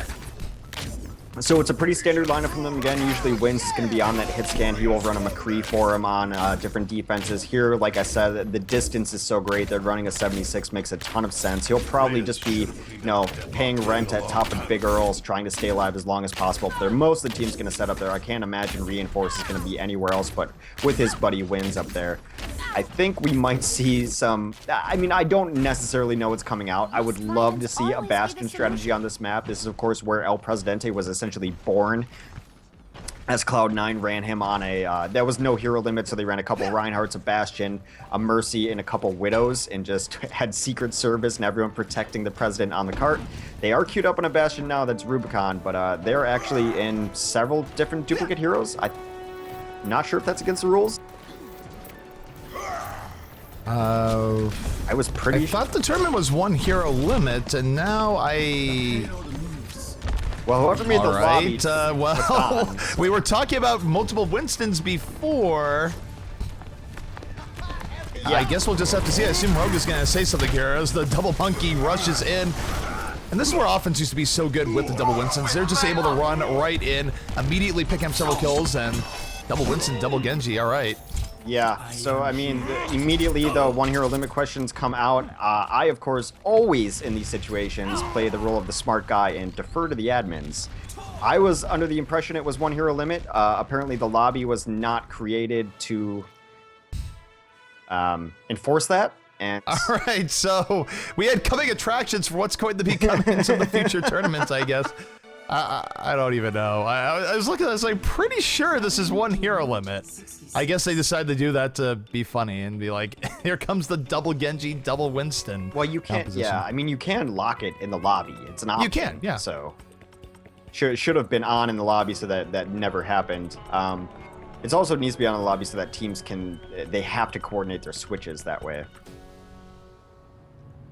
So it's a pretty standard lineup from them. Again, usually Wins is going to be on that hit scan. He will run a McCree for him on different defenses. Here, like I said, the distance is so great that running a 76 makes a ton of sense. He'll probably just be, you know, paying rent at top of big Earls, trying to stay alive as long as possible. But most of the team's going to set up there. I can't imagine Reinforce is going to be anywhere else but with his buddy Wins up there. I think we might see some... I mean, I don't necessarily know what's coming out. I would love to see a Bastion strategy on this map. This is, of course, where El Presidente was essentially born, as Cloud9 ran him on a... there was no hero limit, so they ran a couple Reinhardts, a Bastion, a Mercy, and a couple Widows, and just had Secret Service and everyone protecting the President on the cart. They are queued up on a Bastion now that's Rubicon, but they're actually in several different duplicate heroes. I'm not sure if that's against the rules. I was pretty... I thought the tournament was one hero limit, and now Well, whoever made the lobby... well, we were talking about multiple Winstons before. Yeah. I guess we'll just have to see. I assume Rogue is going to say something here as the double monkey rushes in. And this is where offense used to be so good with the double Winstons. They're just able to run right in, immediately pick up several kills, and double Winston, double Genji, all right. Yeah, so I mean, immediately the one hero limit questions come out. I, of course, always in these situations play the role of the smart guy and defer to the admins. I was under the impression it was one hero limit. Apparently the lobby was not created to enforce that. And all right, so we had coming attractions for what's going to be coming into the future tournaments, I guess. I don't even know. I was looking at this, like, pretty sure this is one hero limit. I guess they decided to do that to be funny and be like, here comes the double Genji, double Winston. Well, you can't, yeah, I mean, you can lock it in the lobby. It's an option. You can, yeah. So, should have been on in the lobby so that never happened. It also needs to be on in the lobby so that teams can, they have to coordinate their switches that way.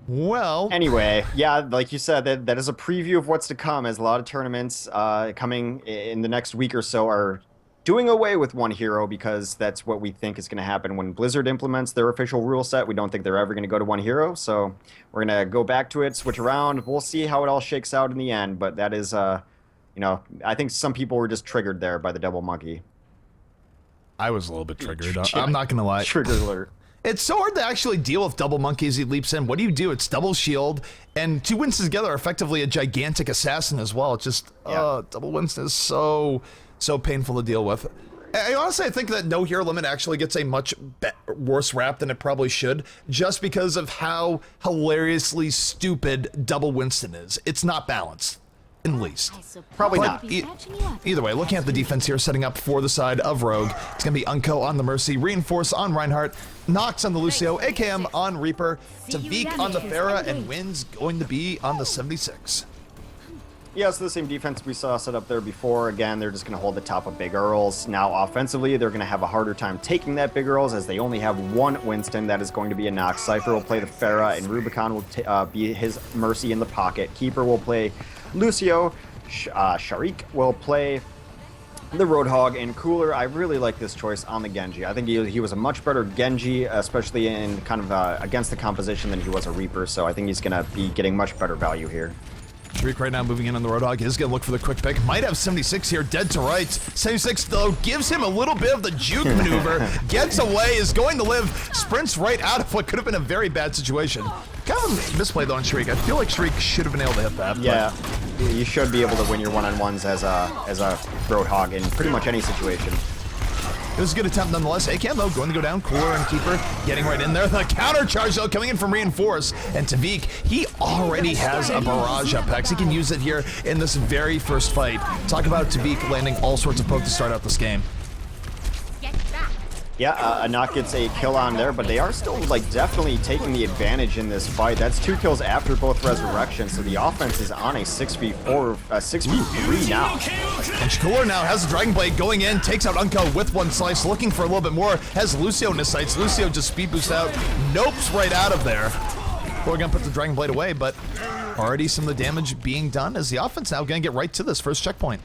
Well, anyway, yeah, like you said, that is a preview of what's to come, as a lot of tournaments coming in the next week or so are doing away with one hero because that's what we think is going to happen when Blizzard implements their official rule set. We don't think they're ever going to go to one hero, so we're going to go back to it, switch around. We'll see how it all shakes out in the end, but that is, you know, I think some people were just triggered there by the double monkey. I was a little bit triggered. I'm not going to lie. Trigger alert. It's so hard to actually deal with double monkey as he leaps in. What do you do? It's double shield, and two Winstons together are effectively a gigantic assassin as well. It's just, double Winston is so painful to deal with. I honestly think that no hero limit actually gets a much worse rap than it probably should, just because of how hilariously stupid double Winston is. It's not balanced. In least. Probably not. Either way, looking at the defense here, setting up for the side of Rogue, it's going to be Unco on the Mercy, Reinforce on Reinhardt, Nox on the Lucio, AKM on Reaper, Tavik on the Pharah, and Wins going to be on the 76. Yeah, it's the same defense we saw set up there before. Again, they're just going to hold the top of Big Earls. Now, offensively, they're going to have a harder time taking that Big Earls as they only have one Winston. That is going to be a ANOX. Cypher will play the Pharah, and Rubicon will be his Mercy in the pocket. Keeper will play Lucio. Sharik will play the Roadhog, and Cooler. I really like this choice on the Genji. I think he was a much better Genji, especially in kind of against the composition than he was a Reaper, so I think he's going to be getting much better value here. Sharik right now moving in on the Roadhog is going to look for the quick pick. Might have 76 here, dead to rights. 76, though, gives him a little bit of the juke maneuver. Gets away, is going to live, sprints right out of what could have been a very bad situation. Kind of a misplay, though, on Sharik. I feel like Sharik should have been able to hit that. Yeah, you should be able to win your one-on-ones as a Roadhog in pretty much any situation. It was a good attempt nonetheless. ACAM, though, going to go down. Cooler and Keeper getting right in there. The counter charge, though, coming in from Reinforce. And Tavik, he already has a barrage up Hex. He can use it here in this very first fight. Talk about Tavik landing all sorts of poke to start out this game. Yeah, ANOX gets a kill on there, but they are still, like, definitely taking the advantage in this fight. That's 2 kills after both resurrections, so the offense is on a 6v4, 6v3 now. And Cooler now has the Dragon Blade going in, takes out Unko with 1 slice, looking for a little bit more, has Lucio in his sights. Lucio just speed boosts out, nopes right out of there. Cooler gonna put the Dragon Blade away, but already some of the damage being done as the offense now gonna get right to this first checkpoint.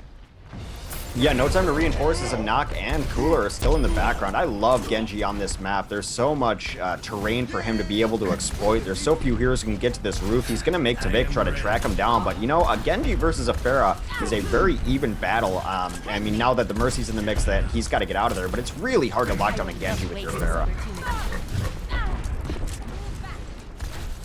Yeah, no time to reinforce as ANOX and Cooler are still in the background. I love Genji on this map. There's so much terrain for him to be able to exploit. There's so few heroes who can get to this roof. He's going to make Tavik try to track him down, but you know, a Genji versus a Pharah is a very even battle. I mean, now that the Mercy's in the mix, that he's got to get out of there, but it's really hard to lock down a Genji with your Pharah.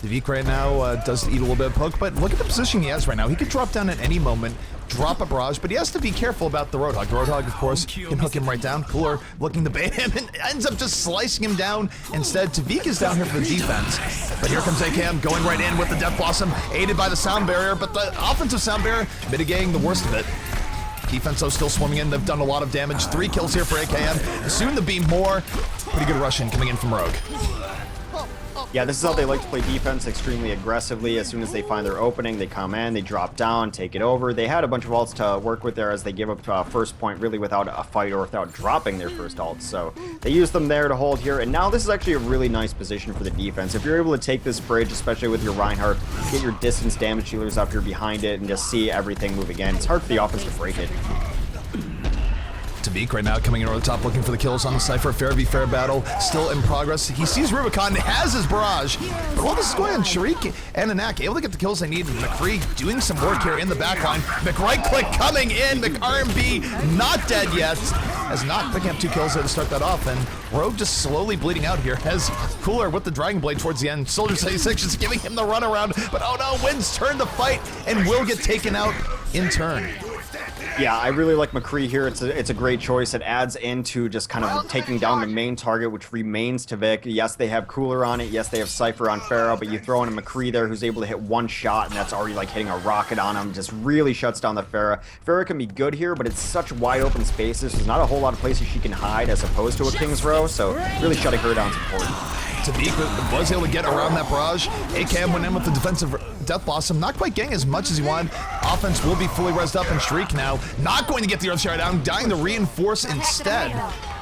Tavik right now does eat a little bit of poke, but look at the position he has right now. He could drop down at any moment, drop a barrage, but he has to be careful about the Roadhog. The Roadhog, of course, can hook him right down. Cooler looking to bait him and ends up just slicing him down. Instead, Tavik is down here for the defense. But here comes ACAM going right in with the Death Blossom, aided by the Sound Barrier, but the offensive Sound Barrier mitigating the worst of it. Defense, though, still swarming in. They've done a lot of damage. 3 kills here for AKM. Soon to be more. Pretty good Russian coming in from Rogue. Yeah, this is how they like to play defense, extremely aggressively. As soon as they find their opening, they come in, they drop down, take it over. They had a bunch of ults to work with there as they give up first point really without a fight or without dropping their first ults. So they used them there to hold here. And now this is actually a really nice position for the defense. If you're able to take this bridge, especially with your Reinhardt, get your distance damage dealers up here behind it and just see everything move again, it's hard for the offense to break it. Tavik right now coming in over the top looking for the kills on the Cypher. Fair v fair battle still in progress. He sees Rubicon, has his barrage. But while this is going on, Sharik and ANOX able to get the kills they need. McCree doing some work here in the backline. McRight click coming in. McRMB not dead yet. As not picking up 2 kills there to start that off. And Rogue just slowly bleeding out here. Has Cooler with the Dragon Blade towards the end. Soldier 76 just giving him the runaround. But oh no, Wins turn the fight and will get taken out in turn. Yeah, I really like McCree here. It's a great choice. It adds into just kind of taking down the main target, which remains Tavik. Yes, they have Cooler on it. Yes, they have Cypher on Pharah, but you throw in a McCree there who's able to hit 1 shot, and that's already like hitting a rocket on him. Just really shuts down the Pharah. Pharah can be good here, but it's such wide open spaces. There's not a whole lot of places she can hide as opposed to a King's Row, so really shutting her down is important. Tavik was able to get around that barrage. ACAM went in with the defensive Death Blossom, not quite getting as much as he wanted. Offense will be fully rezzed up, and Shriek now not going to get the Earthshare down, dying to reinforce instead.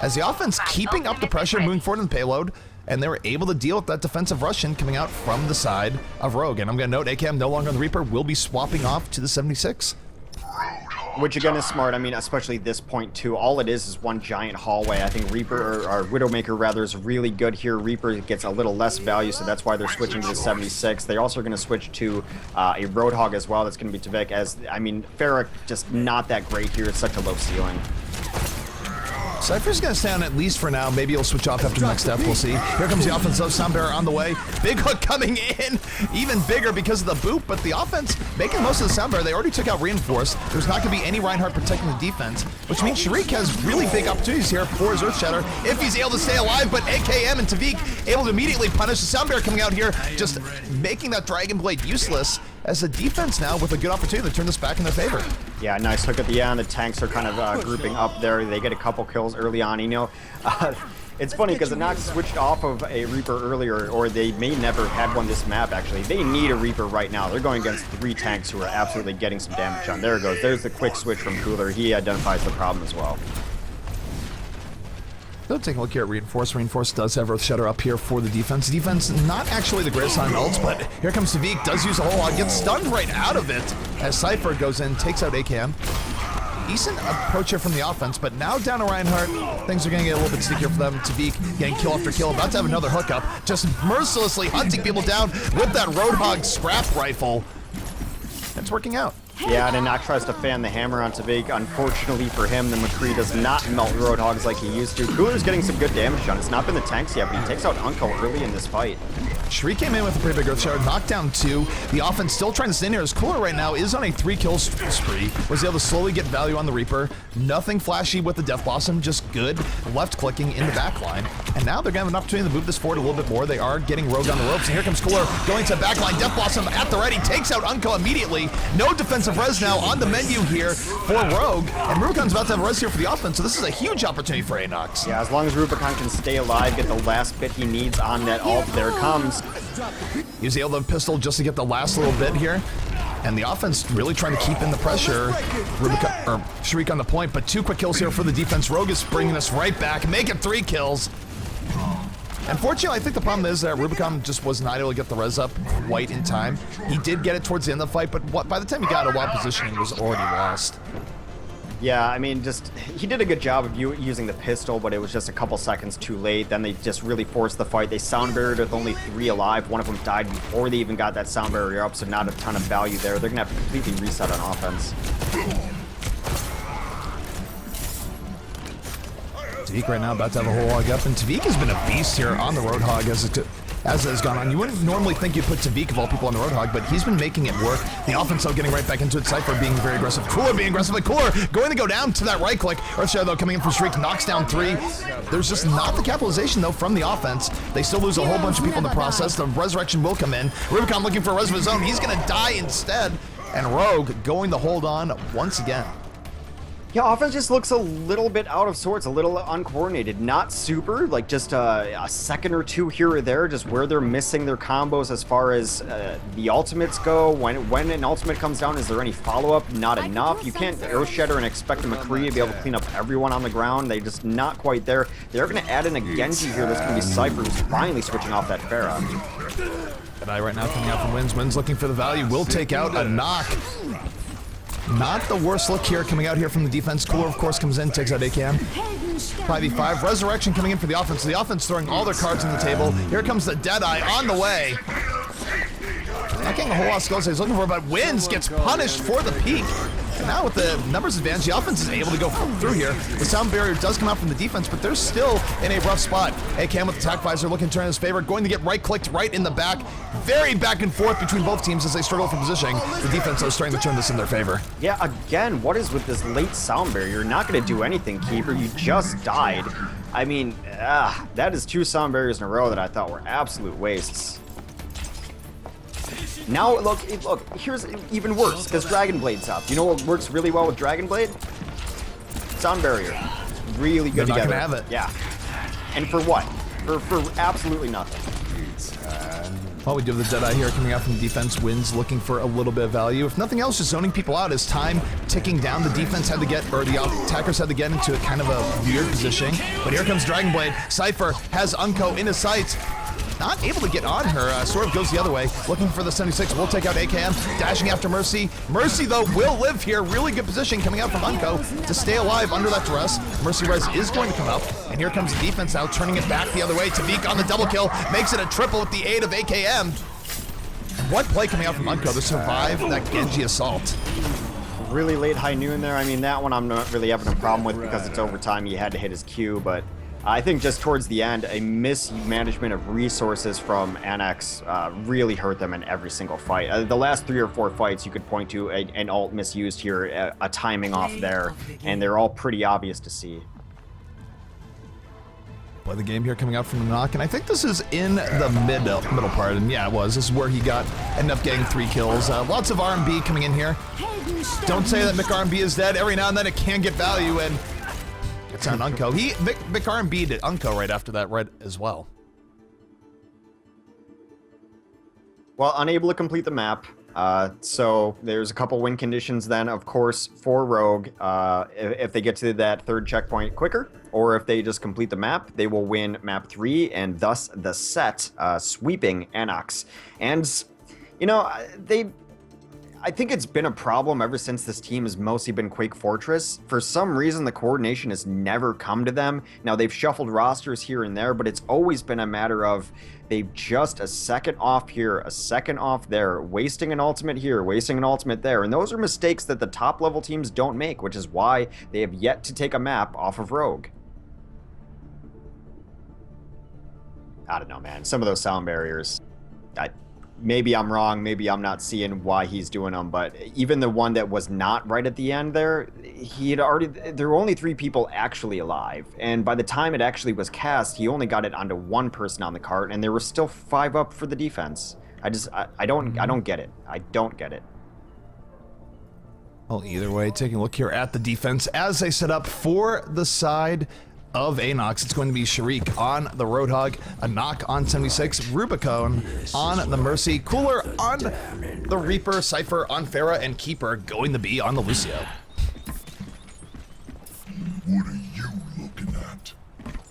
As the offense keeping up the pressure, moving forward in the payload, and they were able to deal with that defensive Russian coming out from the side of Rogue. And I'm going to note, ACAM no longer on the Reaper, will be swapping off to the 76. Which again is smart. I mean, especially this point too. All it is one giant hallway. I think Reaper, or Widowmaker rather, is really good here. Reaper gets a little less value, so that's why they're switching to the 76. They're also going to switch to a Roadhog as well. That's going to be Tavik. As I mean, Farah just not that great here. It's such a low ceiling. Cypher's going to stay on at least for now. Maybe he'll switch off after the next step. We'll see. Here comes the offensive Sound Bearer on the way. Big hook coming in. Even bigger because of the boop, but the offense making most of the Sound Bearer. They already took out Reinforce. There's not going to be any Reinhardt protecting the defense, which means Sharik has really big opportunities here for his Earth Shatter if he's able to stay alive, but AKM and Tavik able to immediately punish the Sound Bearer coming out here, just making that Dragon Blade useless as the defense now with a good opportunity to turn this back in their favor. Yeah, nice hook at the end. The tanks are kind of grouping up there. They get a couple kills early on. You know, It's funny because ANOX switched off of a Reaper earlier, or they may never had one this map, actually. They need a Reaper right now. They're going against 3 tanks who are absolutely getting some damage on. There it goes. There's the quick switch from Cooler. He identifies the problem as well. So taking a look here at Reinforce. Reinforce does have Earth Shatter up here for the defense. Defense not actually the greatest on ults, but here comes Tavik, does use a whole lot, gets stunned right out of it as Cypher goes in, takes out AKM. Decent approach here from the offense, but now down to Reinhardt, things are going to get a little bit stickier for them. Tavik getting kill after kill, about to have another hookup, just mercilessly hunting people down with that Roadhog scrap rifle. It's working out. Yeah, and ANOX tries to fan the hammer on Tavik. Unfortunately for him, the McCree does not melt Roadhogs like he used to. Cooler's getting some good damage on. It's not been the tanks yet, but he takes out Unco early in this fight. Shriek came in with a pretty big Earth Shatter, knocked down 2. The offense still trying to stay in here as Cooler right now is on a 3-kill spree. Was able to slowly get value on the Reaper. Nothing flashy with the Death Blossom, just good left clicking in the backline. And now they're going to have an opportunity to move this forward a little bit more. They are getting Rogue on the ropes, and here comes Cooler going to backline. Death Blossom at the ready, takes out Unco immediately. No defensive res now on the menu here for Rogue, and Rubicon's about to have a res here for the offense, so this is a huge opportunity for ANOX. Yeah, as long as Rubicon can stay alive, get the last bit he needs on that ult, there it comes. He was able to pistol just to get the last little bit here. And the offense really trying to keep in the pressure. Shriek on the point, but 2 quick kills here for the defense. Rogue is bringing us right back, making 3 kills. Unfortunately, I think the problem is that Rubicon just was not able to get the res up quite in time. He did get it towards the end of the fight, but by the time he got a wild positioning, was already lost. Yeah, I mean, he did a good job of using the pistol, but it was just a couple seconds too late. Then they just really forced the fight. They sound barriered with only 3 alive. One of them died before they even got that sound barrier up, so not a ton of value there. They're going to have to completely reset on offense. Tavik right now about to have a whole log up, and Tavik has been a beast here on the Roadhog as it has gone on. You wouldn't normally think you'd put Tavik of all people on the Roadhog, but he's been making it work. The offense though getting right back into it. Cypher being very aggressive. Cooler being aggressive. Like Cooler going to go down to that right click. Earthshare though coming in from Shriek, knocks down 3. There's just not the capitalization though from the offense. They still lose a whole bunch of people in the process. The resurrection will come in. Rubicon looking for a res of his own. He's going to die instead. And Rogue going to hold on once again. Yeah, offense just looks a little bit out of sorts, a little uncoordinated. Not super, like just a second or 2 here or there, just where they're missing their combos as far as the ultimates go. When an ultimate comes down, is there any follow-up? Not enough. You can't Earth Shatter and expect a McCree to be able to clean up everyone on the ground. They're just not quite there. They're going to add in a Genji here that's going to be Cypher, who's finally switching off that Pharah. Jedi right now coming out from Wins. Wins looking for the value. Will take out a knock. Not the worst look here coming out here from the defense. Cooler, of course, comes in, takes out AKM. 5v5. Resurrection coming in for the offense. The offense throwing all their cards on the table. Here comes the Deadeye on the way. Not getting a whole lot of skills he's looking for, but Wins gets punished for the peak. And now with the numbers advantage, the offense is able to go through here. The sound barrier does come out from the defense, but they're still in a rough spot. AKM with the attack visor looking to turn in his favor, going to get right-clicked right in the back. Very back and forth between both teams as they struggle for positioning. The defense is starting to turn this in their favor. Yeah, again, what is with this late sound barrier? You're not going to do anything, Keeper. You just died. I mean, that is 2 sound barriers in a row that I thought were absolute wastes. Now, look, here's even worse, because Dragon Blade's up. You know what works really well with Dragon Blade? Sound barrier. Really good They're not together. gonna have it. Yeah. And for what? For absolutely nothing. Well, we do have the Deadeye here coming out from defense. Wins looking for a little bit of value. If nothing else, just zoning people out as time ticking down. The defense had to get, or the attackers had to get into a kind of a weird positioning. But here comes Dragon Blade. Cypher has Unco in his sights. Not able to get on her, sort of goes the other way. Looking for the 76, will take out AKM, dashing after Mercy. Mercy, though, will live here. Really good position coming out from Unco to stay alive under that duress. Mercy res is going to come up, and here comes the defense now, turning it back the other way. Tavik on the double kill, makes it a triple with the aid of AKM. What play coming out from Unco to survive that Genji assault? Really late high noon there. I mean, that one I'm not really having a problem with because it's overtime. He had to hit his Q, but I think just towards the end, a mismanagement of resources from ANOX really hurt them in every single fight. The last 3 or 4 fights you could point to an ult misused here, a timing off there, and they're all pretty obvious to see. Play the game here coming out from the knock, and I think this is in the middle part, and yeah, it was. This is where he ended up getting 3 kills. Lots of R&B coming in here. Don't say that Mick R&B is dead. Every now and then it can get value, and takes down Unco. Vic R&B did Unco right after that, right as well. Well, unable to complete the map. So there's a couple win conditions then, of course, for Rogue. If they get to that third checkpoint quicker, or if they just complete the map, they will win map 3 and thus the set, sweeping ANOX. And, you know, I think it's been a problem ever since this team has mostly been Quake Fortress. For some reason, the coordination has never come to them. Now, they've shuffled rosters here and there, but it's always been a matter of they've just a second off here, a second off there, wasting an ultimate here, wasting an ultimate there. And those are mistakes that the top level teams don't make, which is why they have yet to take a map off of Rogue. I don't know, man. Some of those sound barriers, maybe I'm wrong, maybe I'm not seeing why he's doing them, but even the one that was not right at the end there, there were only 3 people actually alive, and by the time it actually was cast, he only got it onto 1 person on the cart, and there were still 5 up for the defense. I don't get it. I don't get it. Well, either way, taking a look here at the defense as they set up for the side of ANOX. It's going to be Sharik on the Roadhog, a knock on 76, Rubicon on the Mercy, Cooler on the Reaper, Cypher on Pharah, and Keeper going to be on the Lucio. What are you looking at?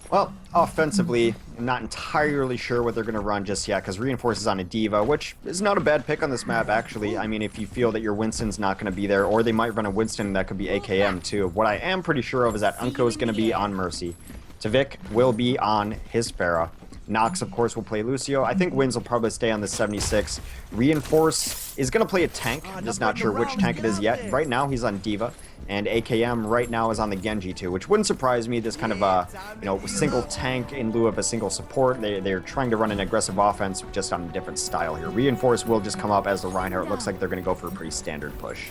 Well, offensively, I'm not entirely sure what they're going to run just yet, because Reinforce is on a Diva, which is not a bad pick on this map, actually. I mean, if you feel that your Winston's not going to be there, or they might run a Winston that could be AKM, too. What I am pretty sure of is that Unco is going to be on Mercy. Tavik will be on his Pharah. Nox, of course, will play Lucio. I think Wins will probably stay on the 76. Reinforce is going to play a tank. I'm just not sure which tank it is yet. Right now, he's on Diva. And AKM right now is on the Genji too, which wouldn't surprise me. This kind of single tank in lieu of a single support. They're trying to run an aggressive offense just on a different style here. Reinforce will just come up as the Reinhardt. Looks like they're going to go for a pretty standard push.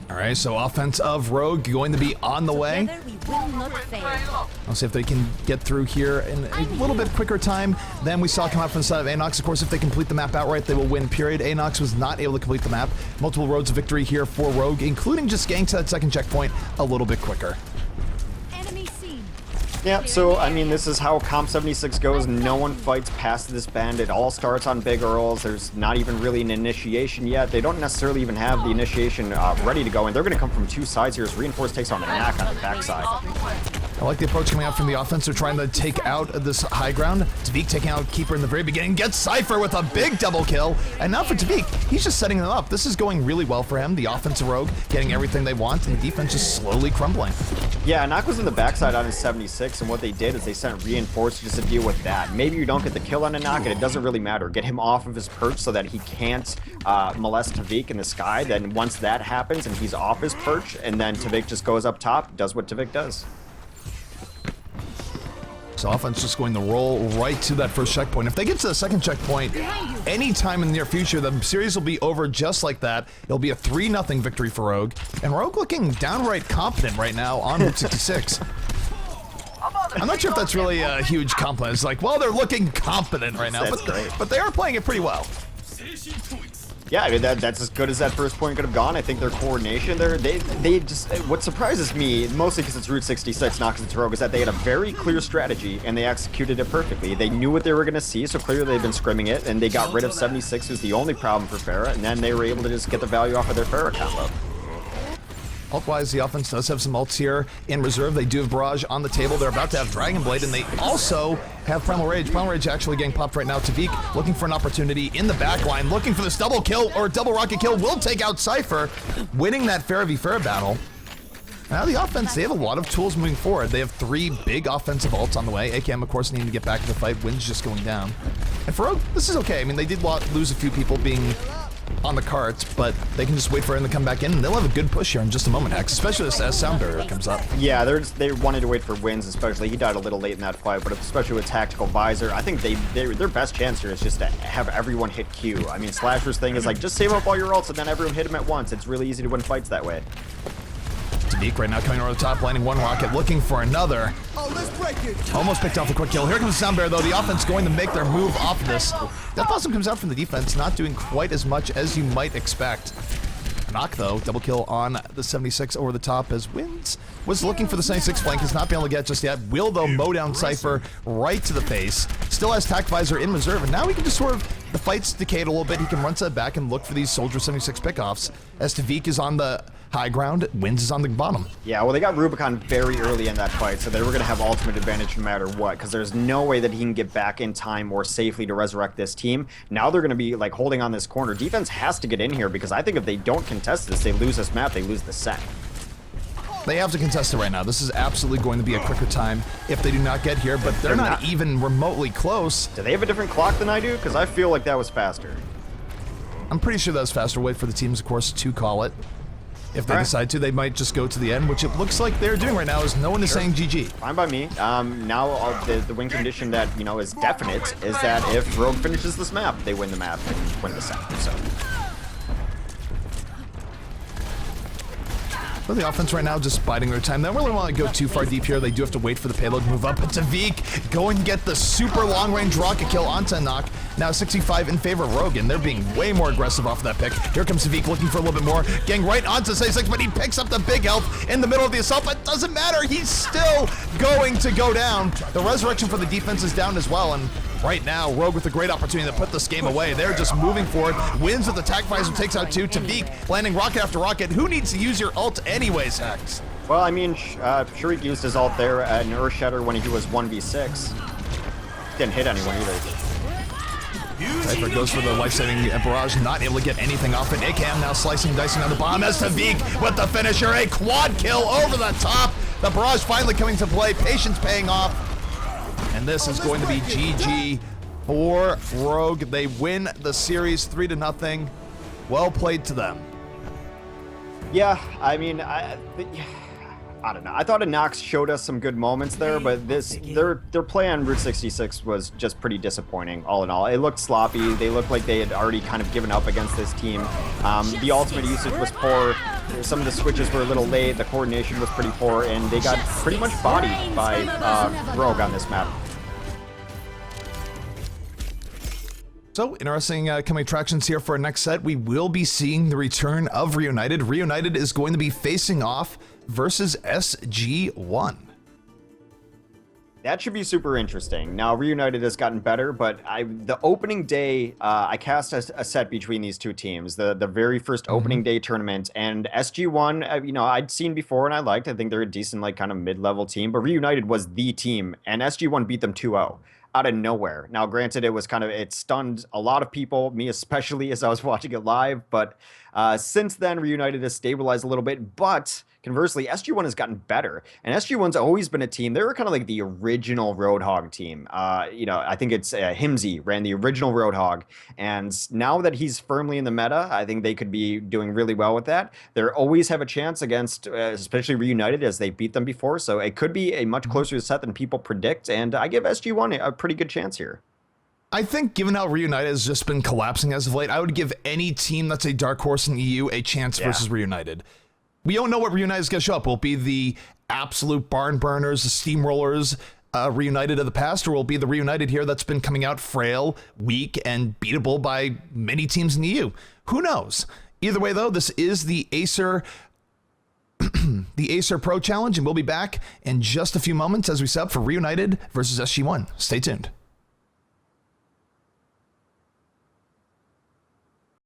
All right, so offense of Rogue going to be on the way. I'll see if they can get through here in a little bit quicker time than we saw come out from the side of ANOX. Of course, if they complete the map outright, they will win, period. ANOX was not able to complete the map. Multiple roads of victory here for Rogue, including just getting to that second checkpoint a little bit quicker. Yeah, so, I mean, this is how Comp 76 goes. No one fights past this bend. It all starts on Big Earls. There's not even really an initiation yet. They don't necessarily even have the initiation ready to go, and they're going to come from 2 sides here as Reinforce takes on the Knack on the backside. I like the approach coming out from the offense. They're trying to take out this high ground. Tavik taking out Keeper in the very beginning, gets Cypher with a big double kill. And now for Tavik, he's just setting them up. This is going really well for him. The offensive Rogue getting everything they want, and the defense just slowly crumbling. Yeah, Knock was in the backside on his 76, and what they did is they sent Reinforce just to deal with that. Maybe you don't get the kill on a Knock, and it doesn't really matter. Get him off of his perch so that he can't molest Tavik in the sky. Then once that happens and he's off his perch, and then Tavik just goes up top, does what Tavik does. So offense just going to roll right to that first checkpoint. If they get to the second checkpoint anytime in the near future, the series will be over just like that. It'll be a 3-0 victory for Rogue. And Rogue looking downright confident right now on Route 66. I'm not sure if that's really a huge compliment. It's like, well, they're looking confident right now, but they are playing it pretty well. Yeah, I mean, that's as good as that first point could have gone. I think their coordination there, they just, what surprises me, mostly because it's Route 66, not because it's Rogue, is that they had a very clear strategy and they executed it perfectly. They knew what they were going to see, so clearly they've been scrimming it, and they got rid of 76, who's the only problem for Pharah, and then they were able to just get the value off of their Pharah combo. Ult-wise, the offense does have some ults here in reserve. They do have Barrage on the table. They're about to have Dragon Blade, and they also have Primal Rage. Primal Rage actually getting popped right now. Tavik looking for an opportunity in the back line, looking for this double kill or double rocket kill. Will take out Cypher, winning that Pharah v Pharah battle. Now the offense, they have a lot of tools moving forward. They have 3 big offensive ults on the way. AKM, of course, needing to get back to the fight. Wind's just going down. And for Rogue, this is okay. I mean, they did lose a few people being on the carts, but they can just wait for him to come back in, and they'll have a good push here in just a moment, Hex, especially as Sound Barrier comes up. Yeah, they wanted to wait for Wins, especially. He died a little late in that fight, but especially with Tactical Visor, I think their best chance here is just to have everyone hit Q. I mean, Slasher's thing is like, just save up all your ults and then everyone hit him at once. It's really easy to win fights that way. Tavik right now coming over the top, landing 1 rocket, looking for another. Oh, let's break it. Almost picked off the quick kill. Here comes Sound Bear, though. The offense going to make their move off of this. Death Blossom comes out from the defense, not doing quite as much as you might expect. Knock, though, double kill on the 76 over the top as Wins was looking for the 76 flank, has not been able to get just yet. Will, though, mow down Cypher right to the face. Still has Tac Visor in reserve, and now he can just sort of, the fight's decayed a little bit. He can run to the back and look for these Soldier 76 pickoffs as Tavik is on the high ground, Wins is on the bottom. Yeah, well, they got Rubicon very early in that fight, so they were going to have ultimate advantage no matter what, because there's no way that he can get back in time or safely to resurrect this team. Now they're going to be, like, holding on this corner. Defense has to get in here, because I think if they don't contest this, they lose this map, they lose the set. They have to contest it right now. This is absolutely going to be a quicker time if they do not get here, but they're not even remotely close. Do they have a different clock than I do? Because I feel like that was faster. I'm pretty sure that was faster. Wait for the teams, of course, to call it. If they decide to, they might just go to the end, which it looks like they're doing right now, is no one is saying GG. Fine by me. Now the win condition that, you know, is definite is that if Rogue finishes this map, they win the map and win the set. So. But the offense right now just biding their time. They don't really want to go too far deep here. They do have to wait for the payload to move up. But Tavik go and get the super long-range rocket kill onto ANOX. Now 65 in favor of Rogue, and they're being way more aggressive off of that pick. Here comes Tavik looking for a little bit more. Getting right onto 76, but he picks up the big health in the middle of the assault. But it doesn't matter. He's still going to go down. The resurrection for the defense is down as well. And right now, Rogue with a great opportunity to put this game away. They're just moving forward. Wins with the Tac Visor, takes out 2. Tavik landing rocket after rocket. Who needs to use your ult anyways, Hex? Well, I mean, Sharik used his ult there at an Earth Shatter when he was 1v6. Didn't hit anyone either. Cypher goes for the life-saving barrage, not able to get anything off it. Akam now slicing and dicing on the bomb as Tavik with the finisher. A quad kill over the top. The barrage finally coming to play. Patience paying off. And this is going to be GG for Rogue. They win the series 3-0. Well played to them. Yeah, I mean, I don't know. I thought ANOX showed us some good moments there, but their play on Route 66 was just pretty disappointing, all in all. It looked sloppy. They looked like they had already kind of given up against this team. The ultimate usage was poor. Some of the switches were a little late. The coordination was pretty poor, and they got pretty much bodied by Rogue on this map. So, interesting coming attractions here for our next set. We will be seeing the return of Reunited. Reunited is going to be facing off versus SG1. That should be super interesting. Now, Reunited has gotten better, but the opening day, I cast a set between these two teams, the very first opening day tournament, and SG1, you know, I'd seen before and I liked. I think they're a decent, like, kind of mid-level team, but Reunited was the team, and SG1 beat them 2-0. Out of nowhere. Now, granted, it stunned a lot of people, me especially, as I was watching it live, but since then, Reunited has stabilized a little bit, but conversely, SG1 has gotten better, and SG1's always been a team, they were kind of like the original Roadhog team. You know, I think it's Himsy ran the original Roadhog, and now that he's firmly in the meta, I think they could be doing really well with that. They always have a chance against, especially Reunited, as they beat them before, so it could be a much closer set than people predict, and I give SG1 a pretty good chance here. I think given how Reunited has just been collapsing as of late, I would give any team that's a dark horse in the EU a chance versus Reunited. We don't know what Reunited is going to show up. Will it be the absolute barn burners, the steamrollers, Reunited of the past, or will it be the Reunited here that's been coming out frail, weak, and beatable by many teams in the EU? Who knows? Either way, though, this is the Acer the Acer Pro Challenge, and we'll be back in just a few moments as we set up for Reunited versus SG1. Stay tuned.